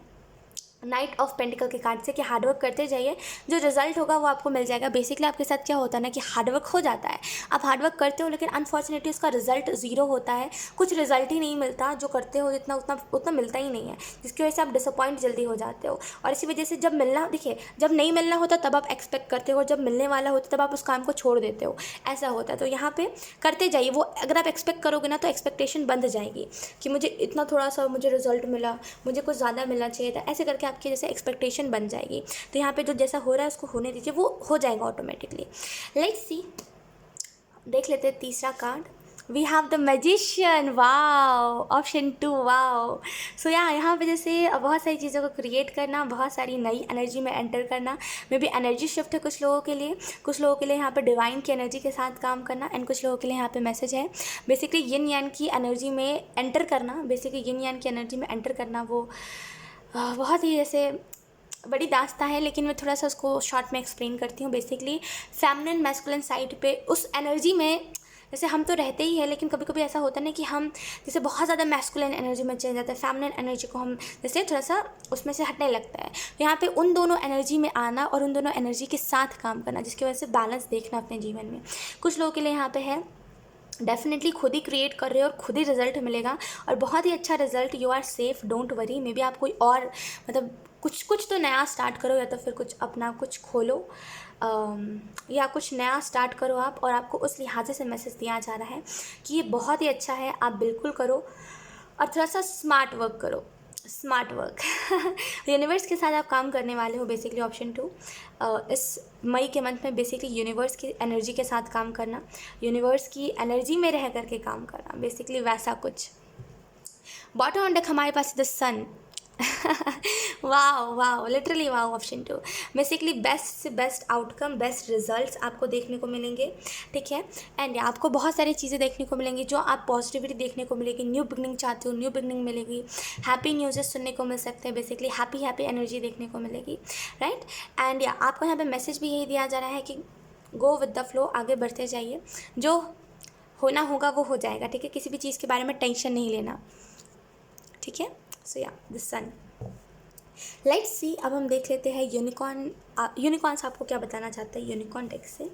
नाइट ऑफ पेंटिकल के कार्ड से कि हार्डवर्क करते जाइए, जो रिजल्ट होगा वो आपको मिल जाएगा। बेसिकली आपके साथ क्या होता है ना कि हार्डवर्क हो जाता है, आप हार्डवर्क करते हो लेकिन अनफॉर्चुनेटली उसका रिजल्ट ज़ीरो होता है, कुछ रिजल्ट ही नहीं मिलता, जो करते हो जितना उतना मिलता ही नहीं है, जिसकी वजह से आप डिसअपॉइंट जल्दी हो जाते हो। और इसी वजह से जब मिलना, देखिए जब नहीं मिलना होता तब आप एक्सपेक्ट करते हो, जब मिलने वाला होता तब आप उस काम को छोड़ देते हो, ऐसा होता है। तो यहाँ पे करते जाइए, वो अगर आप एक्सपेक्ट करोगे ना तो एक्सपेक्टेशन बंध जाएगी कि मुझे इतना थोड़ा सा मुझे रिजल्ट मिला, मुझे कुछ ज़्यादा मिलना चाहिए था, ऐसे करके आपकी जैसे एक्सपेक्टेशन बन जाएगी। तो यहाँ पे जो जैसा हो रहा है उसको होने दीजिए, वो हो जाएगा ऑटोमेटिकली। लेट्स सी देख लेते हैं तीसरा card. We have the magician, wow, option 2, wow. So यहाँ पे जैसे बहुत सारी चीज़ों को क्रिएट करना, बहुत सारी नई एनर्जी में एंटर करना, मे बी एनर्जी शिफ्ट है कुछ लोगों के लिए, यहाँ पे डिवाइन की एनर्जी के साथ काम करना, एंड कुछ लोगों के लिए यहाँ पे मैसेज है बेसिकली यिन यान की एनर्जी में एंटर करना। बेसिकली यिन यान की एनर्जी में एंटर करना वो बहुत ही जैसे बड़ी दास्ता है, लेकिन मैं थोड़ा सा उसको शॉर्ट में एक्सप्लेन करती हूँ। बेसिकली फेमिनिन मैस्कुलिन साइड पे उस एनर्जी में जैसे हम तो रहते ही है, लेकिन कभी कभी ऐसा होता है ना कि हम जैसे बहुत ज़्यादा मैस्कुलिन एनर्जी में चले जाता है, फेमिनिन एनर्जी को हम जैसे थोड़ा सा उसमें से हटने लगता है। तो यहाँ पे उन दोनों एनर्जी में आना और उन दोनों एनर्जी के साथ काम करना, जिसकी वजह से बैलेंस देखना अपने जीवन में। कुछ लोगों के लिए यहाँ पे है डेफिनेटली खुद ही क्रिएट कर रहे हो और खुद ही रिजल्ट मिलेगा, और बहुत ही अच्छा result. You are safe, don't worry. Maybe आप कोई और मतलब कुछ कुछ तो नया स्टार्ट करो, या तो फिर कुछ अपना कुछ खोलो, या कुछ नया स्टार्ट करो आप। और आपको उस लिहाजे से मैसेज दिया जा रहा है कि ये बहुत ही अच्छा है, आप बिल्कुल करो और थोड़ा सा स्मार्ट वर्क करो, स्मार्ट वर्क। यूनिवर्स के साथ आप काम करने वाले हो बेसिकली। ऑप्शन 2, इस मई के मंथ में बेसिकली यूनिवर्स की एनर्जी के साथ काम करना, यूनिवर्स की एनर्जी में रह करके काम करना, बेसिकली वैसा कुछ। बॉटम ऑन डेक हमारे पास द सन। वाह वाह, लिटरली वाह। ऑप्शन 2, बेसिकली बेस्ट से बेस्ट आउटकम, बेस्ट रिजल्ट्स आपको देखने को मिलेंगे, ठीक है। एंड आपको बहुत सारी चीज़ें देखने को मिलेंगी जो आप पॉजिटिविटी देखने को मिलेगी, न्यू बिगनिंग चाहते हो न्यू बिगनिंग मिलेगी, हैप्पी न्यूज़ेस सुनने को मिल सकते हैं, बेसिकली हैप्पी हैप्पी एनर्जी देखने को मिलेगी, राइट। एंड या आपको यहाँ पे मैसेज भी यही दिया जा रहा है कि गो विद द फ्लो, आगे बढ़ते जाइए, जो होना होगा वो हो जाएगा, ठीक है। किसी भी चीज़ के बारे में टेंशन नहीं लेना, ठीक है। सो या द सन। लेट्स सी, अब हम देख लेते हैं यूनिकॉर्न। यूनिकॉर्न्स आपको क्या बताना चाहते हैं यूनिकॉर्न डेक से।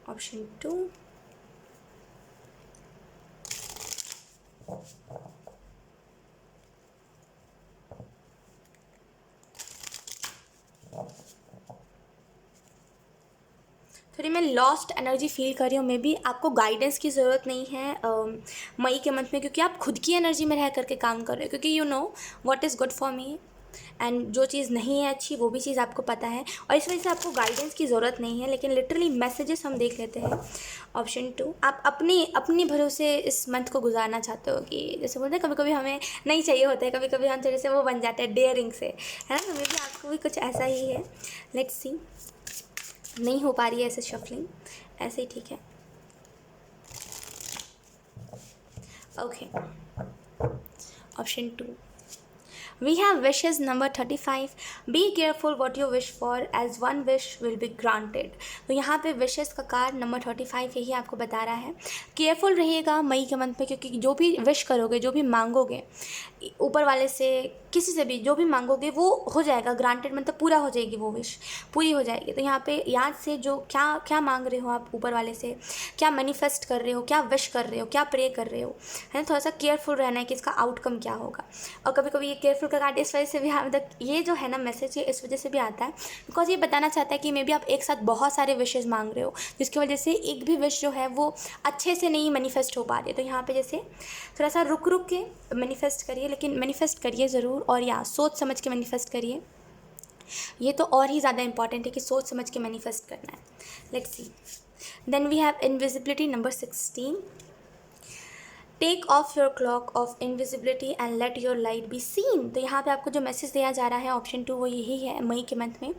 ऑप्शन 2, थोड़ी मैं लॉस्ट एनर्जी फील कर रही हूँ। मे बी आपको गाइडेंस की ज़रूरत नहीं है मई के मंथ में, क्योंकि आप खुद की एनर्जी में रह करके काम कर रहे हो, क्योंकि you know what is good for me, and जो चीज़ नहीं है अच्छी वो भी चीज़ आपको पता है, और इस वजह से आपको गाइडेंस की ज़रूरत नहीं है। लेकिन लिटरली मैसेजेस हम देख लेते हैं। ऑप्शन 2, आप अपनी भरोसे इस मंथ को गुजारना चाहते हो, कि जैसे बोलते हैं कभी कभी हमें नहीं चाहिए होता है, कभी कभी हम थोड़े से वो बन जाते हैं डेयरिंग से, है ना। तो मे बी आपको भी कुछ ऐसा ही है। लेट्स सी, नहीं हो पा रही है ऐसे शफलिंग, ऐसे ही ठीक है। Okay, option 2, we have wishes number 35, be careful what you wish for as one wish will be granted। तो यहाँ पे विशेस का कार्ड नंबर 35 यही आपको बता रहा है, केयरफुल रहिएगा मई के मंथ में, क्योंकि जो भी विश करोगे, जो भी मांगोगे ऊपर वाले से, किसी से भी जो भी मांगोगे वो हो जाएगा, ग्रांटेड मतलब पूरा हो जाएगी, वो विश पूरी हो जाएगी। तो यहाँ पे याद से जो क्या क्या मांग रहे हो आप ऊपर वाले से, क्या मैनिफेस्ट कर रहे हो, क्या विश कर रहे हो, क्या प्रे कर रहे हो, है ना। थोड़ा सा केयरफुल रहना है कि इसका आउटकम क्या होगा। और कभी कभी ये केयरफुल का कार्ड इस वजह से भी, मतलब ये जो है ना मैसेज, ये इस वजह से भी आता है बिकॉज ये बताना चाहता है कि मे बी आप एक साथ बहुत सारे विशेज़ मांग रहे हो, जिसकी वजह से एक भी विश जो है वो अच्छे से नहीं मैनिफेस्ट हो पा रही है। तो यहाँ पे जैसे थोड़ा सा रुक रुक के मैनिफेस्ट करिए, लेकिन मैनिफेस्ट करिए ज़रूर, और या सोच समझ के मैनिफेस्ट करिए। ये तो और ही ज़्यादा इंपॉर्टेंट है कि सोच समझ के मैनिफेस्ट करना है। Let's see, then we have invisibility number 16, take off your cloak of invisibility and let your light be seen. तो यहाँ पे आपको जो मैसेज दिया जा रहा है ऑप्शन 2 वो यही है, मई के मंथ में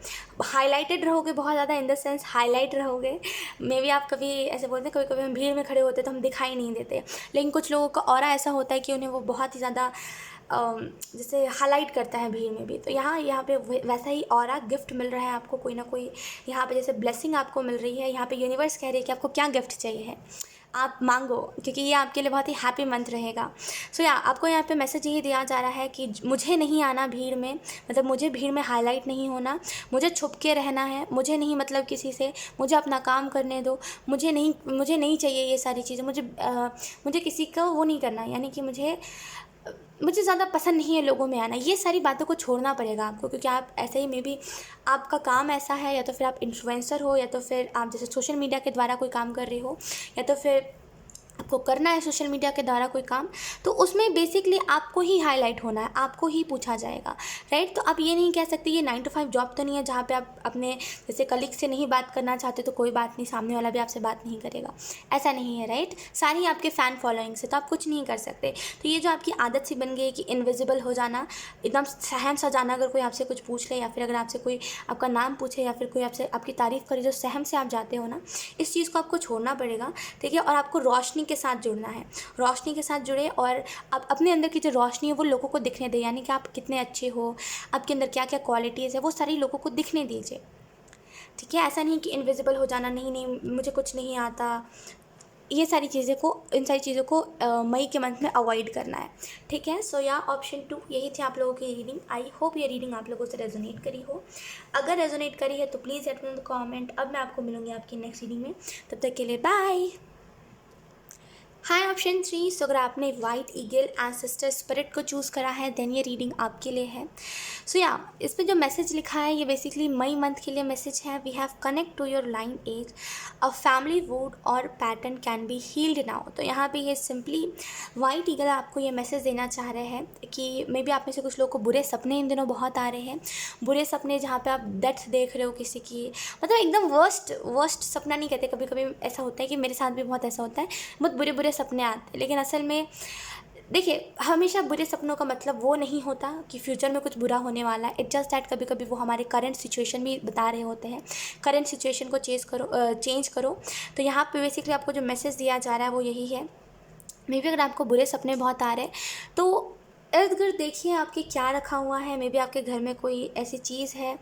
हाईलाइटेड रहोगे बहुत ज़्यादा, इन द सेंस हाईलाइट रहोगे। मे बी आप कभी ऐसे बोलते हैं, कभी कभी हम भीड़ में खड़े होते हैं तो हम दिखाई नहीं देते, लेकिन कुछ लोगों का ऑरा ऐसा होता है कि उन्हें वो बहुत ही ज़्यादा जैसे हाईलाइट करता है भीड़ में भी। तो यहाँ पे वैसा ही ऑरा गिफ्ट मिल रहा है आपको, कोई ना कोई यहाँ पे जैसे ब्लेसिंग आपको मिल रही है। यहाँ पे यूनिवर्स कह रही है कि आपको क्या गिफ्ट चाहिए है, आप मांगो, क्योंकि ये आपके लिए बहुत ही हैप्पी मंथ रहेगा। सो या आपको यहाँ पे मैसेज यही दिया जा रहा है कि मुझे नहीं आना भीड़ में, मतलब मुझे भीड़ में हाईलाइट नहीं होना, मुझे छुप के रहना है, मुझे नहीं मतलब किसी से, मुझे अपना काम करने दो, मुझे नहीं चाहिए ये सारी चीज़ें, मुझे किसी को वो नहीं करना, यानी कि मुझे ज़्यादा पसंद नहीं है लोगों में आना। ये सारी बातों को छोड़ना पड़ेगा आपको, क्योंकि आप ऐसे ही मे बी आपका काम ऐसा है, या तो फिर आप इन्फ्लुएंसर हो, या तो फिर आप जैसे सोशल मीडिया के द्वारा कोई काम कर रहे हो, या तो फिर आपको करना है सोशल मीडिया के द्वारा कोई काम, तो उसमें बेसिकली आपको ही हाईलाइट होना है, आपको ही पूछा जाएगा, राइट। तो आप ये नहीं कह सकते ये 9 to 5 जॉब तो नहीं है जहाँ पे आप अपने जैसे कलीग से नहीं बात करना चाहते तो कोई बात नहीं, सामने वाला भी आपसे बात नहीं करेगा, ऐसा नहीं है, राइट। सारी आपके फ़ैन फॉलोइंग से तो आप कुछ नहीं कर सकते। तो ये जो आपकी आदत सी बन गई है कि इनविजिबल हो जाना, एकदम सहम सा जाना, अगर कोई आपसे कुछ पूछ ले, या फिर अगर आपसे कोई आपका नाम पूछे, या फिर कोई आपसे आपकी तारीफ़ करे, जो सहम से आप जाते हो ना, इस चीज़ को आपको छोड़ना पड़ेगा, ठीक है। और आपको रोशनी के साथ जुड़ना है, रोशनी के साथ जुड़े, और आप अपने अंदर की जो रोशनी है वो लोगों को दिखने दें, यानी कि आप कितने अच्छे हो, आपके अंदर क्या क्या क्वालिटीज़ है, वो सारी लोगों को दिखने दीजिए, ठीक है। ऐसा नहीं कि इनविजिबल हो जाना, नहीं मुझे कुछ नहीं आता, इन सारी चीज़ों को मई के मंथ में अवॉइड करना है, ठीक है। सो या ऑप्शन 2 यही थी आप लोगों की रीडिंग। आई होप ये रीडिंग आप लोगों से रेजोनेट करी हो। अगर रेजोनेट करी है तो please let me know the comment. अब मैं आपको मिलूंगी आपकी नेक्स्ट रीडिंग में, तब तक के लिए बाय। हाय ऑप्शन 3। सो अगर आपने वाइट ईगल एंसेस्टर स्पिरिट को चूज़ करा है देन ये रीडिंग आपके लिए है। सो या इस पे जो मैसेज लिखा है ये बेसिकली मई मंथ के लिए मैसेज है। We have connect to your lineage, a family wound or pattern can be healed now. तो यहाँ पे ये सिंपली वाइट ईगल आपको ये मैसेज देना चाह रहे हैं कि मे बी आप में से कुछ लोगों को बुरे सपने इन दिनों बहुत आ रहे हैं। बुरे सपने जहाँ पे आप डेथ देख रहे हो किसी की, मतलब एकदम वर्स्ट सपना नहीं कहते, कभी कभी ऐसा होता है कि मेरे साथ भी बहुत ऐसा होता है, बहुत बुरे बुरे सपने आते हैं। लेकिन असल में देखिए, हमेशा बुरे सपनों का मतलब वो नहीं होता कि फ्यूचर में कुछ बुरा होने वाला है। इट जस्ट दैट कभी कभी वो हमारे करंट सिचुएशन भी बता रहे होते हैं। करंट सिचुएशन को चेंज करो। तो यहाँ पे बेसिकली आपको जो मैसेज दिया जा रहा है वो यही है। मे बी अगर आपको बुरे सपने बहुत आ रहे हैं तो इर्द गिर्द देखिए आपके क्या रखा हुआ है। मे बी आपके घर में कोई ऐसी चीज़ है,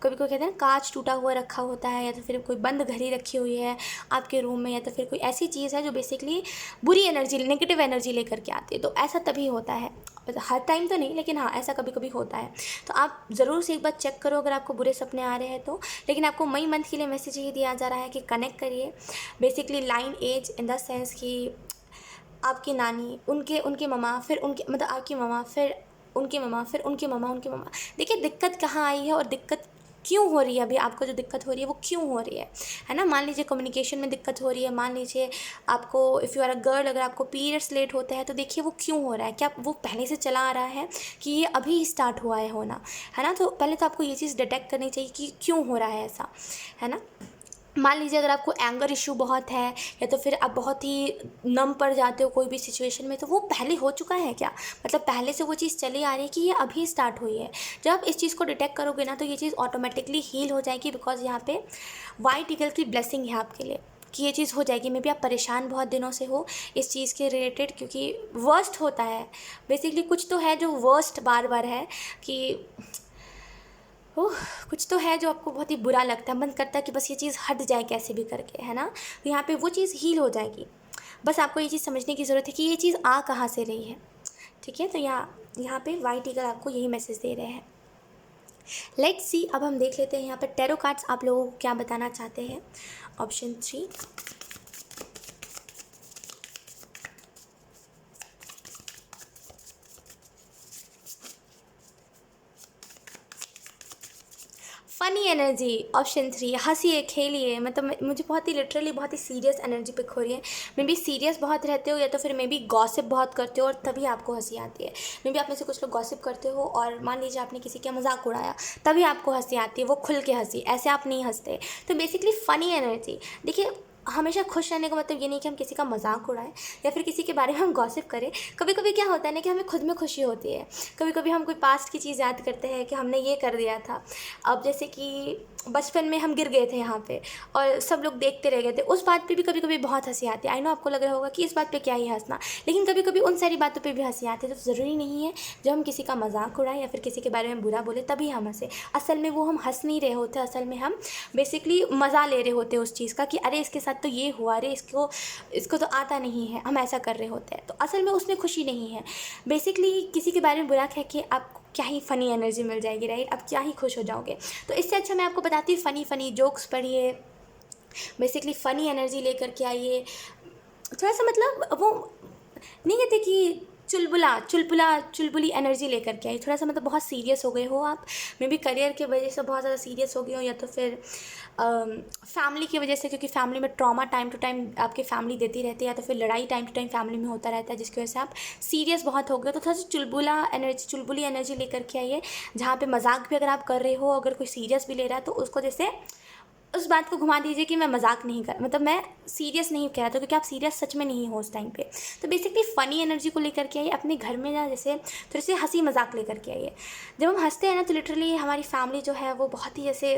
कभी कोई कहते हैं ना कांच टूटा हुआ रखा होता है, या तो फिर कोई बंद घड़ी रखी हुई है आपके रूम में, या तो फिर कोई ऐसी चीज़ है जो बेसिकली बुरी एनर्जी, नेगेटिव एनर्जी लेकर के आती है। तो ऐसा तभी होता है, हर टाइम तो नहीं, लेकिन हाँ ऐसा कभी कभी होता है। तो आप ज़रूर से एक बार चेक करो अगर आपको बुरे सपने आ रहे हैं तो। लेकिन आपको मई मंथ के लिए मैसेज यही दिया जा रहा है कि कनेक्ट करिए basically line as in the sense कि आपकी नानी, उनके उनके ममा, फिर उनके मतलब आपकी ममा, फिर उनकी ममा, फिर उनकी ममा, उनकी ममा। देखिए दिक्कत कहाँ आई है और दिक्कत क्यों हो रही है। अभी आपको जो दिक्कत हो रही है वो क्यों हो रही है ना। मान लीजिए कम्युनिकेशन में दिक्कत हो रही है, मान लीजिए आपको if you are a girl अगर आपको पीरियड्स लेट होते हैं तो देखिए वो क्यों हो रहा है। क्या वो पहले से चला आ रहा है कि ये अभी स्टार्ट हुआ है होना, है ना। तो पहले तो आपको ये चीज़ डिटेक्ट करनी चाहिए कि क्यों हो रहा है ऐसा, है ना। मान लीजिए अगर आपको एंगर इशू बहुत है, या तो फिर आप बहुत ही नम पड़ जाते हो कोई भी सिचुएशन में, तो वो पहले हो चुका है क्या, मतलब पहले से वो चीज़ चली आ रही है कि ये अभी स्टार्ट हुई है। जब आप इस चीज़ को डिटेक्ट करोगे ना तो ये चीज़ ऑटोमेटिकली हील हो जाएगी, बिकॉज यहाँ पे वाइट ईगल की ब्लेसिंग है आपके लिए कि ये चीज़ हो जाएगी। मे बी आप परेशान बहुत दिनों से हो इस चीज़ के रिलेटेड, क्योंकि वर्स्ट होता है बेसिकली, कुछ तो है जो वर्स्ट बार बार है कि ओह, कुछ तो है जो आपको बहुत ही बुरा लगता है, मन करता है कि बस ये चीज़ हट जाए कैसे भी करके, है ना। तो यहाँ पे वो चीज़ हील हो जाएगी। बस आपको ये चीज़ समझने की ज़रूरत है कि ये चीज़ आ कहाँ से रही है, ठीक है। तो यहाँ पे वाइट ईगल आपको यही मैसेज दे रहे हैं। लेट्स सी, अब हम देख लेते हैं यहाँ पर टैरो कार्ड्स आप लोगों को क्या बताना चाहते हैं। ऑप्शन 3। Funny energy option 3। हंसिए खेलिए, मतलब मुझे बहुत ही लिटरली बहुत ही सीरियस एनर्जी पिक हो रही है। मे बी सीरियस बहुत रहते हो, या तो फिर मे बी गॉसिप बहुत करते हो और तभी आपको हंसी आती है। मे बी आप में से कुछ लोग गॉसिप करते हो और मान लीजिए आपने किसी का मजाक उड़ाया, तभी आपको हंसी आती है, वो खुल के हंसी, ऐसे आप नहीं हंसते। तो बेसिकली फ़नी एनर्जी। देखिए, हमेशा खुश रहने का मतलब ये नहीं कि हम किसी का मजाक उड़ाएं या फिर किसी के बारे में हम गॉसिप करें। कभी कभी क्या होता है ना कि हमें खुद में खुशी होती है, कभी कभी हम कोई पास्ट की चीज़ याद करते हैं कि हमने ये कर दिया था। अब जैसे कि बचपन में हम गिर गए थे यहाँ पे और सब लोग देखते रह गए थे, उस बात पे भी कभी कभी बहुत हंसी आती है। आई नो आपको लग रहा होगा कि इस बात पे क्या ही हंसना, लेकिन कभी कभी उन सारी बातों पे भी हंसी आती है। तो ज़रूरी नहीं है जब हम किसी का मजाक उड़ाएं या फिर किसी के बारे में बुरा बोले तभी हम हंसे। असल में वो हम हंस नहीं रहे होते, असल में हम बेसिकली मज़ा ले रहे होते हैं उस चीज़ का कि अरे इसके साथ तो ये हुआ, अरे इसको तो आता नहीं है, हम ऐसा कर रहे होते हैं। तो असल में उसमें खुशी नहीं है। बेसिकली किसी के बारे में बुरा कह के आपको क्या ही फ़नी एनर्जी मिल जाएगी, राइट। आप क्या ही खुश हो जाओगे। तो इससे अच्छा मैं आपको बताती हूँ फ़नी जोक्स पढ़िए, बेसिकली फ़नी एनर्जी लेकर के आइए। थोड़ा सा मतलब वो नहीं कहते कि चुलबुली एनर्जी लेकर के आई। थोड़ा सा मतलब बहुत सीरियस हो गए हो आप, मे बी करियर की वजह से बहुत ज़्यादा सीरियस हो गए हो, या तो फिर फैमिली की वजह से, क्योंकि फैमिली में ट्रॉमा टाइम टू टाइम आपकी फैमिली देती रहती है, या तो फिर लड़ाई टाइम टू टाइम फैमिली में होता रहता है, जिसकी वजह से आप सीरियस बहुत हो गए। तो थोड़ा सा चुलबुली एनर्जी लेकर के आइए, जहाँ पे मजाक भी अगर आप कर रहे हो, अगर कोई सीरियस भी ले रहा है तो उसको जैसे उस बात को घुमा दीजिए कि मैं मजाक नहीं कर, मतलब मैं सीरियस नहीं कह रहा था, क्योंकि आप सीरियस सच में नहीं हो उस टाइम पे। तो बेसिकली फ़नी एनर्जी को लेकर के आइए अपने घर में ना, जैसे थोड़े से हंसी मजाक लेकर के आइए। जब हम हंसते हैं ना तो लिटरली हमारी फैमिली जो है वो बहुत ही जैसे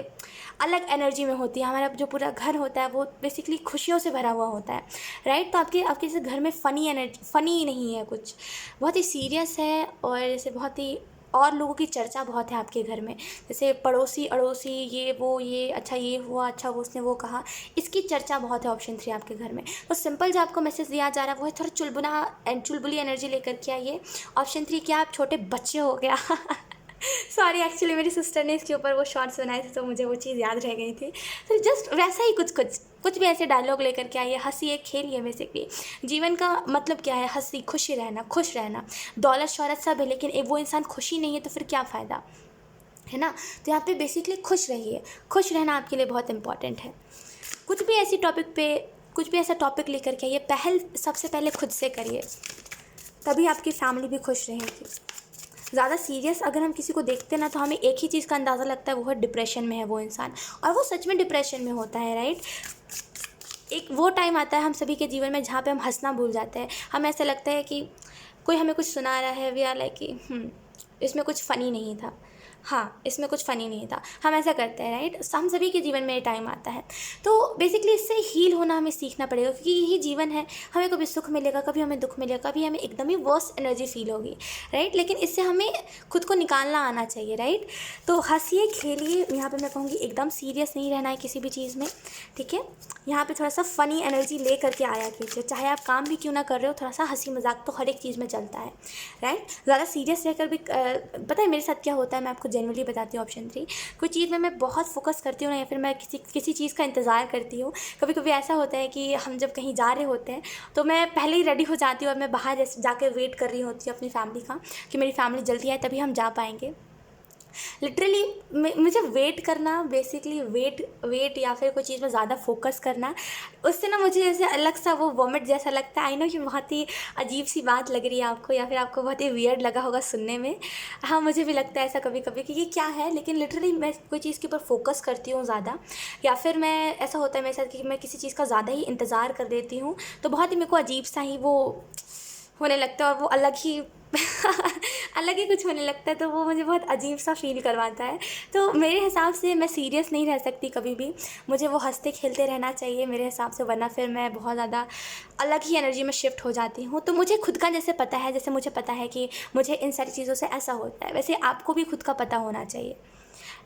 अलग एनर्जी में होती है। हमारा जो पूरा घर होता है वो बेसिकली खुशियों से भरा हुआ होता है, राइट। तो आपके जैसे घर में फ़नी नहीं है कुछ, बहुत ही सीरियस है, और जैसे बहुत ही और लोगों की चर्चा बहुत है आपके घर में, जैसे पड़ोसी अड़ोसी ये अच्छा ये हुआ, अच्छा वो उसने वो कहा, इसकी चर्चा बहुत है ऑप्शन 3 आपके घर में। तो सिंपल जो आपको मैसेज दिया जा रहा है वो है थोड़ा चुलबुली एनर्जी लेकर के आइए। ऑप्शन 3, क्या आप छोटे बच्चे हो गया सॉरी, एक्चुअली मेरी सिस्टर ने इसके ऊपर वो शॉर्ट्स बनाए थे तो मुझे वो चीज़ याद रह गई थी। तो जस्ट वैसा ही कुछ कुछ भी ऐसे डायलॉग लेकर के आइए, हंसी एक खेलिए। बेसिकली जीवन का मतलब क्या है? हंसी, खुशी रहना, खुश रहना। दौलत शौहरत सब है, लेकिन एक वो इंसान खुशी नहीं है तो फिर क्या फ़ायदा, है ना। तो यहाँ पे बेसिकली खुश रहिए, खुश रहना आपके लिए बहुत इंपॉर्टेंट है। कुछ भी ऐसी टॉपिक पे, कुछ भी ऐसा टॉपिक लेकर के आइए, सबसे पहले खुद से करिए, तभी आपकी फैमिली भी खुश रहेगी। ज़्यादा सीरियस अगर हम किसी को देखते हैं ना, तो हमें एक ही चीज़ का अंदाज़ा लगता है, वो है डिप्रेशन में है वो इंसान, और वो सच में डिप्रेशन में होता है, राइट। एक वो टाइम आता है हम सभी के जीवन में जहाँ पे हम हंसना भूल जाते हैं। हमें ऐसा लगता है कि कोई हमें कुछ सुना रहा है, वी आर लाइक कि इसमें कुछ फ़नी नहीं था, हाँ इसमें कुछ फ़नी नहीं था, हम ऐसा करते हैं, राइट। हम सभी के जीवन में ये टाइम आता है। तो बेसिकली इससे हील होना हमें सीखना पड़ेगा, क्योंकि यही जीवन है। हमें कभी सुख मिलेगा, कभी हमें दुख मिलेगा, कभी हमें एकदम ही वर्स एनर्जी फील होगी, राइट। लेकिन इससे हमें खुद को निकालना आना चाहिए, राइट। तो हंसिए, खेलिए। यहाँ पे मैं कहूँगी एकदम सीरियस नहीं रहना है किसी भी चीज़ में, ठीक है। यहाँ पे थोड़ा सा फ़नी एनर्जी ले करके आया कीजिए, चाहे आप काम भी क्यों ना कर रहे हो, थोड़ा सा हंसी मजाक तो हर एक चीज़ में चलता है, राइट। ज़्यादा सीरियस रहकर भी पता है मेरे साथ क्या होता है, मैं आपको जनरली बताती हूँ। ऑप्शन 3, कोई चीज़ में मैं बहुत फोकस करती हूँ ना, या फिर मैं किसी चीज़ का इंतज़ार करती हूँ। कभी कभी ऐसा होता है कि हम जब कहीं जा रहे होते हैं तो मैं पहले ही रेडी हो जाती हूँ, और मैं बाहर जैसे जाकर वेट कर रही होती हूँ अपनी फैमिली का, कि मेरी फैमिली जल्दी आए तभी हम जा पाएंगे। लिटरली मुझे वेट करना, बेसिकली वेट या फिर कोई चीज़ में ज़्यादा फोकस करना, उससे ना मुझे जैसे अलग सा वो वॉमिट जैसा लगता है। आई नो कि बहुत ही अजीब सी बात लग रही है आपको, या फिर आपको बहुत ही वियर्ड लगा होगा सुनने में। हाँ, मुझे भी लगता है ऐसा कभी कभी कि ये क्या है, लेकिन लिटरली मैं कोई चीज़ के ऊपर फोकस करती हूँ ज़्यादा, या फिर मैं ऐसा होता है मेरे साथ कि मैं किसी चीज़ का ज़्यादा ही इंतज़ार कर देती हूँ, तो बहुत ही मेरे को अजीब सा ही वो होने लगता है, और वो अलग ही अलग ही कुछ होने लगता है, तो वो मुझे बहुत अजीब सा फील करवाता है। तो मेरे हिसाब से मैं सीरियस नहीं रह सकती कभी भी, मुझे वो हंसते खेलते रहना चाहिए मेरे हिसाब से, वरना फिर मैं बहुत ज़्यादा अलग ही एनर्जी में शिफ्ट हो जाती हूँ। तो मुझे खुद का जैसे पता है, जैसे मुझे पता है कि मुझे इन सारी चीज़ों से ऐसा होता है, वैसे आपको भी खुद का पता होना चाहिए।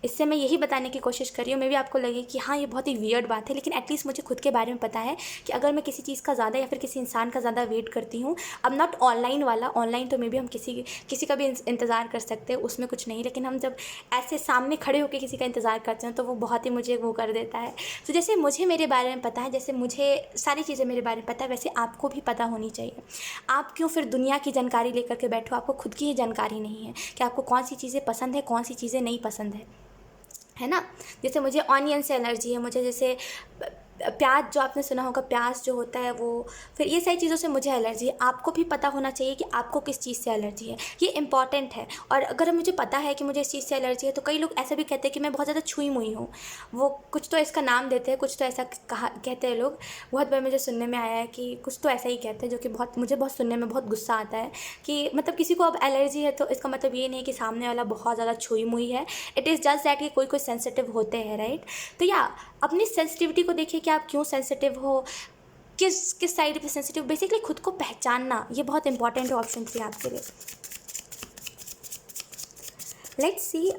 इससे मैं यही बताने की कोशिश कर रही हूँ। मे भी आपको लगे कि हाँ ये बहुत ही वियर्ड बात है, लेकिन एटलीस्ट मुझे खुद के बारे में पता है कि अगर मैं किसी चीज़ का ज़्यादा या फिर किसी इंसान का ज़्यादा वेट करती हूँ, अब नॉट ऑनलाइन वाला, ऑनलाइन तो मे भी हम किसी का भी इंतज़ार कर सकते हैं, उसमें कुछ नहीं, लेकिन हम जब ऐसे सामने खड़े होकर किसी का इंतज़ार करते हैं तो वो बहुत ही मुझे वो कर देता है। तो जैसे मुझे मेरे बारे में पता है, जैसे मुझे सारी चीज़ें मेरे बारे में पता है, वैसे आपको भी पता होनी चाहिए। आप क्यों फिर दुनिया की जानकारी लेकर के बैठो, आपको खुद की ही जानकारी नहीं है कि आपको कौन सी चीज़ें पसंद है, कौन सी चीज़ें नहीं पसंद है ना। जैसे मुझे ऑनियन से एलर्जी है, मुझे जैसे प्याज, जो आपने सुना होगा प्याज जो होता है वो, फिर ये सारी चीज़ों से मुझे एलर्जी है। आपको भी पता होना चाहिए कि आपको किस चीज़ से एलर्जी है, ये इंपॉर्टेंट है। और अगर मुझे पता है कि मुझे इस चीज़ से एलर्जी है, तो कई लोग ऐसा भी कहते हैं कि मैं बहुत ज़्यादा छुई मुई हूँ, वो कुछ तो इसका नाम देते हैं, कुछ तो ऐसा कहते हैं लोग। बहुत बार मुझे सुनने में आया है कि कुछ तो ऐसा ही कहते हैं, जो कि मुझे बहुत सुनने में बहुत गुस्सा आता है कि मतलब किसी को अब एलर्जी है तो इसका मतलब ये नहीं है कि सामने वाला बहुत ज़्यादा छुई मुई है। इट इज़ जस्ट दैट कि कोई सेंसिटिव होते हैं, राइट। तो या अपनी सेंसिटिविटी को देखिए कि आप क्यों सेंसिटिव हो, किस साइड पे सेंसिटिव, बेसिकली खुद को पहचानना, ये बहुत इंपॉर्टेंट है। ऑप्शन 3 आपके लिए। लेट्स सी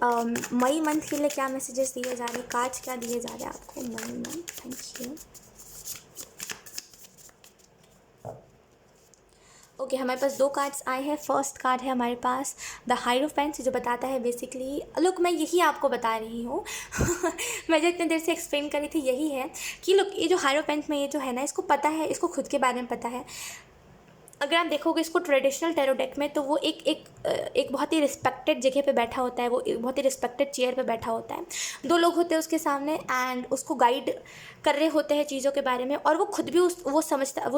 मई मंथ के लिए क्या मैसेजेस दिए जा रहे हैं, कार्ड्स क्या दिए जा रहे हैं आपको मई मंथ। Thank you. ओके, हमारे पास 2 कार्ड्स आए हैं। फर्स्ट कार्ड है हमारे पास द हाइरोफेंट, जो बताता है बेसिकली, लुक मैं यही आपको बता रही हूँ मैं जो इतनी देर से एक्सप्लेन कर रही थी यही है कि लुक ये जो हाइरोफेंट में ये जो है ना, इसको पता है, इसको खुद के बारे में पता है। अगर आप देखोगे इसको ट्रेडिशनल टैरो डेक में, तो वो एक बहुत ही रिस्पेक्टेड जगह पे बैठा होता है, वो एक बहुत ही रिस्पेक्टेड चेयर पे बैठा होता है। 2 लोग होते हैं उसके सामने एंड उसको गाइड कर रहे होते हैं चीज़ों के बारे में, और वो खुद भी वो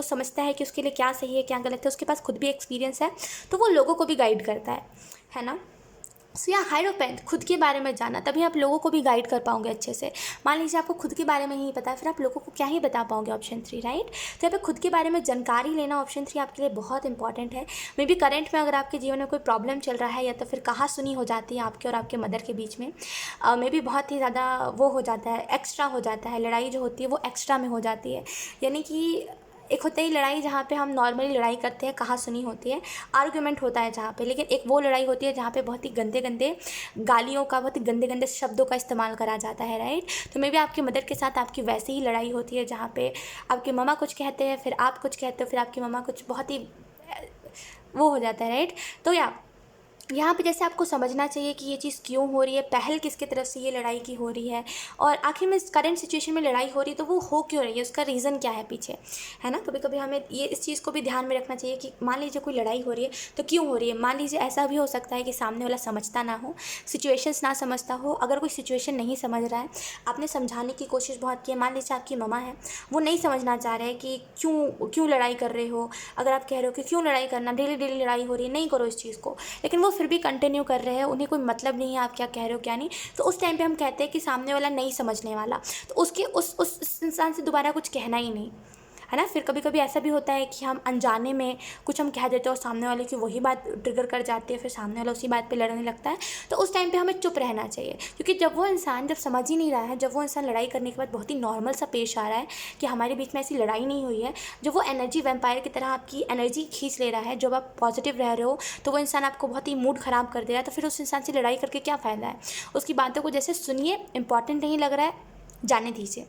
समझता है कि उसके लिए क्या सही है क्या गलत है, उसके पास खुद भी एक्सपीरियंस है, तो वो लोगों को भी गाइड करता है ना। सो या हाइरोफेंट, खुद के बारे में जाना, तभी आप लोगों को भी गाइड कर पाओगे अच्छे से। मान लीजिए आपको खुद के बारे में ही पता है, फिर आप लोगों को क्या ही बता पाओगे। Option 3, right. तो यहाँ पे खुद के बारे में जानकारी लेना, ऑप्शन 3 आपके लिए बहुत इंपॉर्टेंट है। मे बी करंट में अगर आपके जीवन में कोई प्रॉब्लम चल रहा है, या तो फिर कहा सुनी हो जाती है आपके और आपके मदर के बीच में, मे बी बहुत ही ज़्यादा वो हो जाता है, एक्स्ट्रा हो जाता है, लड़ाई जो होती है वो एक्स्ट्रा में हो जाती है। यानी कि एक होता है लड़ाई जहाँ पे हम नॉर्मली लड़ाई करते हैं, कहा सुनी होती है, आर्गुमेंट होता है जहाँ पे, लेकिन एक वो लड़ाई होती है जहाँ पे बहुत ही गंदे गंदे गालियों का, बहुत ही गंदे गंदे शब्दों का इस्तेमाल करा जाता है, राइट। तो मे बी आपकी मदर के साथ आपकी वैसे ही लड़ाई होती है, जहाँ पे आपके मम्मा कुछ कहते हैं, फिर आप कुछ कहते हो, फिर आपकी मम्मा कुछ बहुत ही वो हो जाता है, राइट। तो या यहाँ पे जैसे आपको समझना चाहिए कि ये चीज़ क्यों हो रही है, पहल किसकी तरफ से ये लड़ाई की हो रही है, और आखिर में इस करंट सिचुएशन में लड़ाई हो रही है तो वो हो क्यों रही है, उसका रीज़न क्या है पीछे, है ना। कभी कभी हमें ये इस चीज़ को भी ध्यान में रखना चाहिए कि मान लीजिए कोई लड़ाई हो रही है तो क्यों हो रही है। मान लीजिए ऐसा भी हो सकता है कि सामने वाला समझता ना हो, सिचुएशंस ना समझता हो। अगर कोई सिचुएशन नहीं समझ रहा है, आपने समझाने की कोशिश बहुत की है, मान लीजिए आपकी मम्मा है, वो नहीं समझना चाह रहे हैं कि क्यों क्यों लड़ाई कर रहे हो। अगर आप कह रहे हो कि क्यों लड़ाई करना, डेली डेली लड़ाई हो रही है, नहीं करो इस चीज़ को, लेकिन वो फिर भी कंटिन्यू कर रहे हैं, उन्हें कोई मतलब नहीं है आप क्या कह रहे हो क्या नहीं, तो उस टाइम पे हम कहते हैं कि सामने वाला नहीं समझने वाला, तो उसके उस इंसान से दोबारा कुछ कहना ही नहीं, है ना। फिर कभी कभी ऐसा भी होता है कि हम अनजाने में कुछ हम कह देते हैं और सामने वाले की वही बात ट्रिगर कर जाती है, फिर सामने वाला उसी बात पे लड़ने लगता है। तो उस टाइम पे हमें चुप रहना चाहिए, क्योंकि जब वो इंसान जब समझ ही नहीं रहा है, जब वो इंसान लड़ाई करने के बाद बहुत ही नॉर्मल सा पेश आ रहा है कि हमारे बीच में ऐसी लड़ाई नहीं हुई है, जब वो एनर्जी वैम्पायर की तरह आपकी एनर्जी खींच ले रहा है, जब आप पॉजिटिव रह रहे हो तो वो इंसान आपको बहुत ही मूड ख़राब कर दे रहा है, तो फिर उस इंसान से लड़ाई करके क्या फ़ायदा है। उसकी बातों को जैसे सुनिए, इंपॉर्टेंट नहीं लग रहा है जाने दीजिए।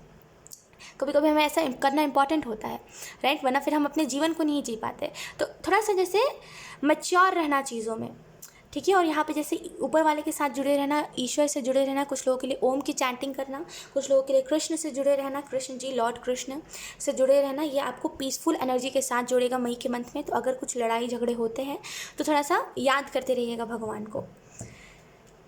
कभी कभी हमें ऐसा करना इंपॉर्टेंट होता है, राइट, वरना फिर हम अपने जीवन को नहीं जी पाते। तो थोड़ा सा जैसे मैच्योर रहना चीज़ों में, ठीक है। और यहाँ पे जैसे ऊपर वाले के साथ जुड़े रहना, ईश्वर से जुड़े रहना, कुछ लोगों के लिए ओम की चैंटिंग करना, कुछ लोगों के लिए कृष्ण से जुड़े रहना, कृष्ण जी लॉर्ड कृष्ण से जुड़े रहना, ये आपको पीसफुल एनर्जी के साथ जोड़ेगा मई के मंथ में। तो अगर कुछ लड़ाई झगड़े होते हैं तो थोड़ा सा याद करते रहिएगा भगवान को।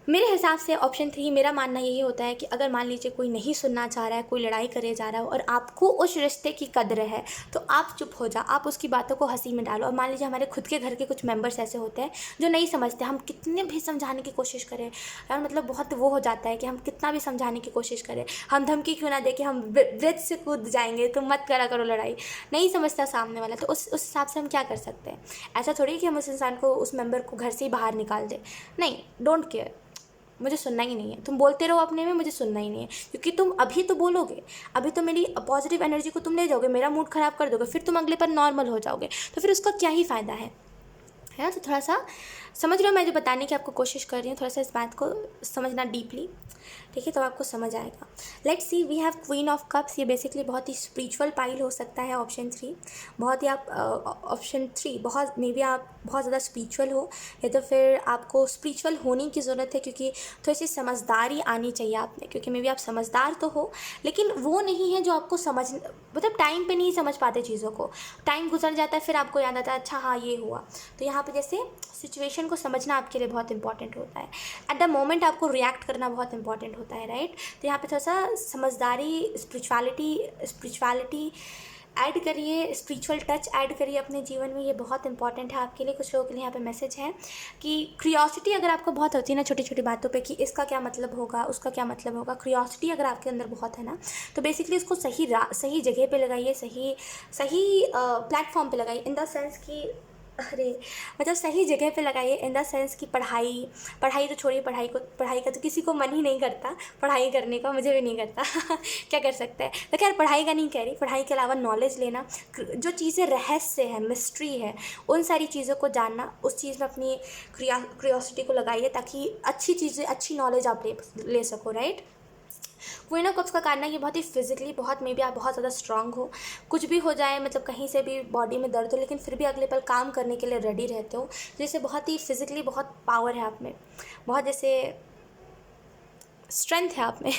मेरे हिसाब से ऑप्शन 3, मेरा मानना यही होता है कि अगर मान लीजिए कोई नहीं सुनना चाह रहा है, कोई लड़ाई करे जा रहा है और आपको उस रिश्ते की कद्र है, तो आप चुप हो जाओ, आप उसकी बातों को हंसी में डालो। और मान लीजिए हमारे खुद के घर के कुछ मेंबर्स ऐसे होते हैं जो नहीं समझते, हम कितने भी समझाने की कोशिश करें यार, मतलब बहुत वो हो जाता है कि हम कितना भी समझाने की कोशिश करें, हम धमकी क्यों ना दे कि हम ब्रिज से कूद जाएंगे, तुम मत करा करो लड़ाई, नहीं समझता सामने वाला, तो उस हिसाब से हम क्या कर सकते हैं। ऐसा थोड़ी कि हम उस इंसान को, उस मेंबर को घर से ही बाहर निकाल दें, नहीं, डोंट केयर, मुझे सुनना ही नहीं है, तुम बोलते रहो अपने में, मुझे सुनना ही नहीं है। क्योंकि तुम अभी तो बोलोगे, अभी तो मेरी पॉजिटिव एनर्जी को तुम ले जाओगे, मेरा मूड ख़राब कर दोगे, फिर तुम अगले पर नॉर्मल हो जाओगे, तो फिर उसका क्या ही फ़ायदा है ना। तो थोड़ा सा समझ रहे हो, मैं जो बताने की आपको कोशिश कर रही हूँ, थोड़ा सा इस बात को समझना डीपली, ठीक है, तो आपको समझ आएगा। Let's see, we have queen of cups. ये बेसिकली बहुत ही स्पिरिचुअल पाइल हो सकता है, ऑप्शन 3 बहुत ही आप ऑप्शन 3 बहुत मे बी आप बहुत ज़्यादा स्पिरिचुअल हो, या तो फिर आपको स्पिरिचुअल होने की ज़रूरत है, क्योंकि थोड़ी सी समझदारी आनी चाहिए आप में, क्योंकि मे बी आप समझदार तो हो लेकिन वो नहीं है जो आपको समझ, मतलब टाइम पे नहीं समझ पाते चीज़ों को, टाइम गुजर जाता है फिर आपको याद आता है अच्छा हाँ ये हुआ। तो यहाँ पे जैसे सिचुएशन को समझना आपके लिए बहुत इंपॉर्टेंट होता है, एट द मोमेंट आपको रिएक्ट करना बहुत इंपॉर्टेंट होता है, राइट। तो यहाँ पे थोड़ा सा समझदारी, स्पिरिचुअलिटी ऐड करिए, स्पिरिचुअल टच ऐड करिए अपने जीवन में, ये बहुत इंपॉर्टेंट है आपके लिए। कुछ लोगों के लिए यहाँ पे मैसेज है कि क्यूरियोसिटी अगर आपको बहुत होती है ना छोटी छोटी बातों पे, कि इसका क्या मतलब होगा, उसका क्या मतलब होगा, क्यूरियोसिटी अगर आपके अंदर बहुत है ना, तो बेसिकली उसको सही जगह पे लगाइए, सही प्लेटफॉर्म पे लगाइए, इन द सेंस कि अरे मतलब सही जगह पे लगाइए, इन द सेंस कि पढ़ाई तो छोड़िए, पढ़ाई का तो किसी को मन ही नहीं करता पढ़ाई करने का, मुझे भी नहीं करता क्या कर सकते हैं। तो खैर पढ़ाई का नहीं कह रही, पढ़ाई के अलावा नॉलेज लेना, जो चीज़ें रहस्य है, मिस्ट्री है, उन सारी चीज़ों को जानना, उस चीज़ में अपनी क्यूरियोसिटी को लगाइए, ताकि अच्छी चीज़ें, अच्छी नॉलेज आप ले सको, राइट। क्वीन ऑफ कप्स का कारण है ये बहुत ही फिजिकली, बहुत मे बी आप बहुत ज़्यादा स्ट्रांग हो, कुछ भी हो जाए, मतलब कहीं से भी बॉडी में दर्द हो, लेकिन फिर भी अगले पल काम करने के लिए रेडी रहते हो, जैसे बहुत ही फिजिकली बहुत पावर है आप में, बहुत जैसे स्ट्रेंथ है आप में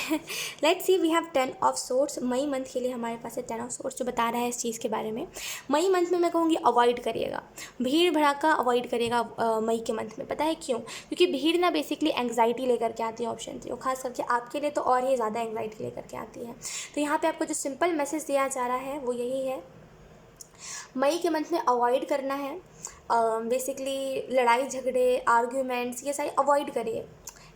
let's see, we have 10 of swords. मई मंथ के लिए हमारे पास है 10 ऑफ सोर्ट्स, जो बता रहा है इस चीज़ के बारे में। मई मंथ में मैं कहूँगी अवॉइड करिएगा, भीड़ भड़ाका अवॉइड करिएगा मई के मंथ में। पता है क्यों? क्योंकि भीड़ ना बेसिकली एंग्जाइटी लेकर के आती है, ऑप्शन 3, और खास करके आपके लिए तो और ही ज़्यादा एंग्जाइटी लेकर के आती है। तो यहाँ पर आपको जो सिंपल मैसेज दिया जा रहा है वो यही है, मई के मंथ में अवॉइड करना है, बेसिकली लड़ाई झगड़े, आर्ग्यूमेंट्स, ये सारे अवॉइड करिए,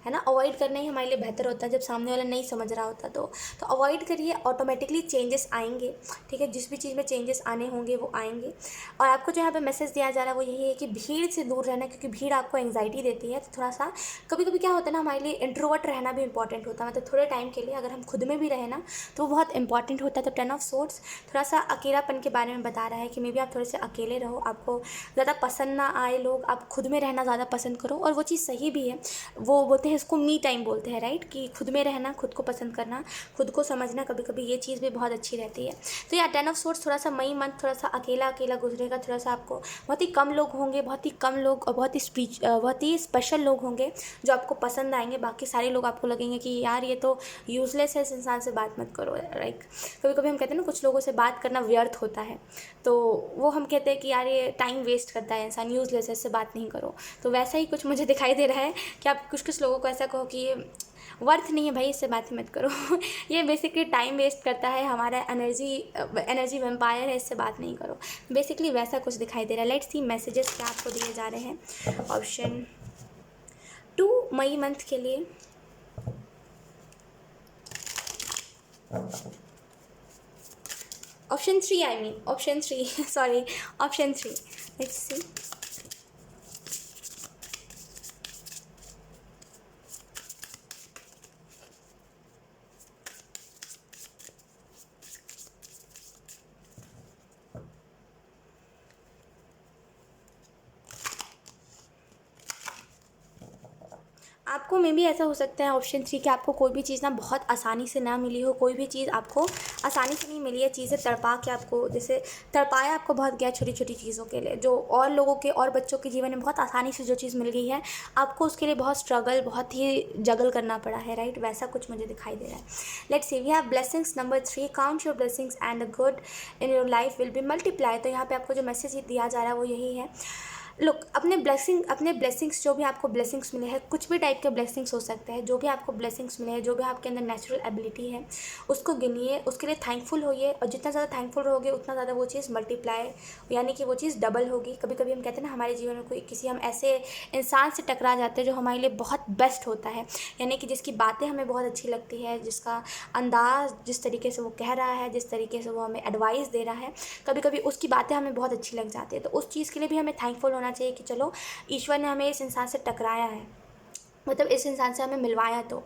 है ना। अवॉइड करना ही हमारे लिए बेहतर होता है जब सामने वाला नहीं समझ रहा होता, तो अवॉइड करिए, ऑटोमेटिकली चेंजेस आएंगे, ठीक है। जिस भी चीज़ में चेंजेस आने होंगे वो आएंगे। और आपको जो यहाँ पे मैसेज दिया जा रहा है वो यही है कि भीड़ से दूर रहना, क्योंकि भीड़ आपको एंग्जाइटी देती है। तो थोड़ा सा कभी कभी क्या होता है ना, हमारे लिए इंट्रोवर्ट रहना भी इंपॉर्टेंट होता है, मतलब थोड़े टाइम के लिए अगर हम खुद में भी रहे ना तो वो बहुत इंपॉर्टेंट होता है। तो 10 ऑफ सोर्ट्स थोड़ा सा अकेलापन के बारे में बता रहा है कि मे बी आप थोड़े से अकेले रहो, आपको ज़्यादा पसंद ना आए लोग, आप खुद में रहना ज़्यादा पसंद करो, और वो चीज़ सही भी है। वो बोलते हैं हैं इसको मी टाइम बोलते हैं, राइट, कि खुद में रहना, खुद को पसंद करना, खुद को समझना, कभी कभी ये चीज़ भी बहुत अच्छी रहती है। तो या 10 ऑफ सोर्स, थोड़ा सा मई मंथ थोड़ा सा अकेला अकेला गुजरेगा, थोड़ा सा आपको बहुत ही कम लोग होंगे, बहुत ही कम लोग और बहुत ही स्पेशल लोग होंगे जो आपको पसंद आएंगे। बाकी सारे लोग आपको लगेंगे कि यार ये तो यूज़लेस है, इस इंसान से बात मत करो। राइट, कभी कभी हम कहते हैं ना कुछ लोगों से बात करना व्यर्थ होता है, तो वो हम कहते हैं कि यार ये टाइम वेस्ट करता है इंसान, यूज़लेस है, इससे बात नहीं करो। तो वैसा ही कुछ मुझे दिखाई दे रहा है कि आप कुछ लोगों को ऐसा कहो कि ये वर्थ नहीं है भाई, इससे बात ही मत करो। ये बेसिकली टाइम वेस्ट करता है, हमारा एनर्जी वेम्पायर है, इससे बात नहीं करो। बेसिकली वैसा कुछ दिखाई दे रहा है। लेट्स सी मैसेजेस क्या आपको दिए जा रहे हैं ऑप्शन 2 मई मंथ के लिए। Option 3 I mean option 3 sorry option 3। Let's see. आपको मे भी ऐसा हो सकता है ऑप्शन 3 कि आपको कोई भी चीज़ ना बहुत आसानी से ना मिली हो, कोई भी चीज़ आपको आसानी से नहीं मिली है, चीज़ें तड़पा के आपको, जैसे तड़पाया आपको बहुत गया छोटी छोटी चीज़ों के लिए, जो और लोगों के और बच्चों के जीवन में बहुत आसानी से जो चीज़ मिल गई है, आपको उसके लिए बहुत स्ट्रगल, बहुत ही जगल करना पड़ा है। राइट, वैसा कुछ मुझे दिखाई दे रहा है। Let's see, we have blessings number 3, count your blessings and the good in your life will be multiply. तो यहाँ पे आपको जो मैसेज दिया जा रहा है वो यही है, लुक, अपने ब्लेसिंग्स जो भी आपको ब्लेसिंग्स मिले हैं, कुछ भी टाइप के ब्लेसिंग्स हो सकते हैं, जो भी आपको ब्लेसिंग्स मिले हैं, जो भी आपके अंदर नेचुरल एबिलिटी है, उसको गिनिए, उसके लिए थैंकफुल होइए, और जितना ज़्यादा थैंकफुल रहोगे उतना ज़्यादा वो चीज़ मल्टीप्लाई, यानी कि वो चीज़ डबल होगी। कभी कभी हम कहते हैं ना हमारे जीवन में कोई किसी हम ऐसे इंसान से टकरा जाते हैं जो हमारे लिए बहुत बेस्ट होता है, यानी कि जिसकी बातें हमें बहुत अच्छी लगती है, जिसका अंदाज़, जिस तरीके से वो कह रहा है, जिस तरीके से वो हमें एडवाइस दे रहा है, कभी कभी उसकी बातें हमें बहुत अच्छी लग जाती है। तो उस चीज़ के लिए भी हमें थैंकफुल होना चाहिए कि चलो ईश्वर ने हमें इस इंसान से टकराया है, मतलब इस इंसान से हमें मिलवाया। तो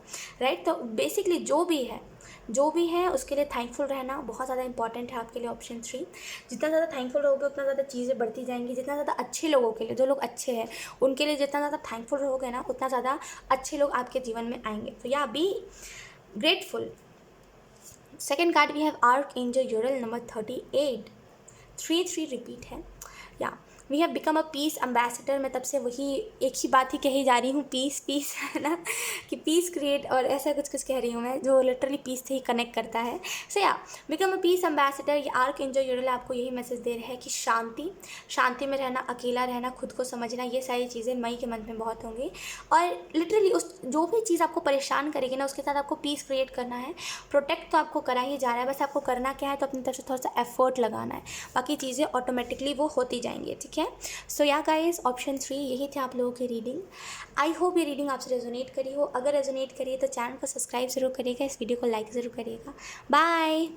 राइट, तो बेसिकली जो भी है उसके लिए थैंकफुल रहना बहुत ज़्यादा इंपॉर्टेंट है आपके लिए। ऑप्शन 3, जितना ज़्यादा थैंकफुल रहोगे उतना ज़्यादा चीज़ें बढ़ती जाएंगी, जितना ज़्यादा अच्छे लोगों के लिए, जो लोग अच्छे हैं उनके लिए जितना ज़्यादा थैंकफुल रहोगे ना, उतना ज़्यादा अच्छे लोग आपके जीवन में आएंगे। तो या be grateful. Second card we have archangel Uriel number 38, 3 repeat है। या we have become a peace ambassador. मैं तब से वही एक ही बात ही कही जा रही हूँ, पीस है ना, कि पीस क्रिएट, और ऐसा कुछ कह रही हूँ मैं जो लिटरली पीस से ही कनेक्ट करता है। सो या बिकम अ पीस एम्बेसडर। ये आर्क एंजल यूरल आपको यही मैसेज दे रहे हैं कि शांति में रहना, अकेला रहना, खुद को समझना, ये सारी चीज़ें मई के मंथ में बहुत होंगी। और लिटरली उस जो भी चीज़ आपको परेशान करेगी ना, उसके साथ आपको पीस क्रिएट करना है। प्रोटेक्ट तो आपको करा ही जा रहा है, बस आपको करना क्या है, तो अपनी तरफ से थोड़ा सा एफर्ट लगाना है, बाकी चीज़ें ऑटोमेटिकली वो होती जाएंगी। ठीक है, सो या गाइस ऑप्शन 3 यही थे आप लोगों की रीडिंग। आई होप ये रीडिंग आपसे रेजोनेट करी हो। अगर रेजोनेट करी है तो चैनल को सब्सक्राइब ज़रूर करिएगा, इस वीडियो को लाइक ज़रूर करिएगा। बाय।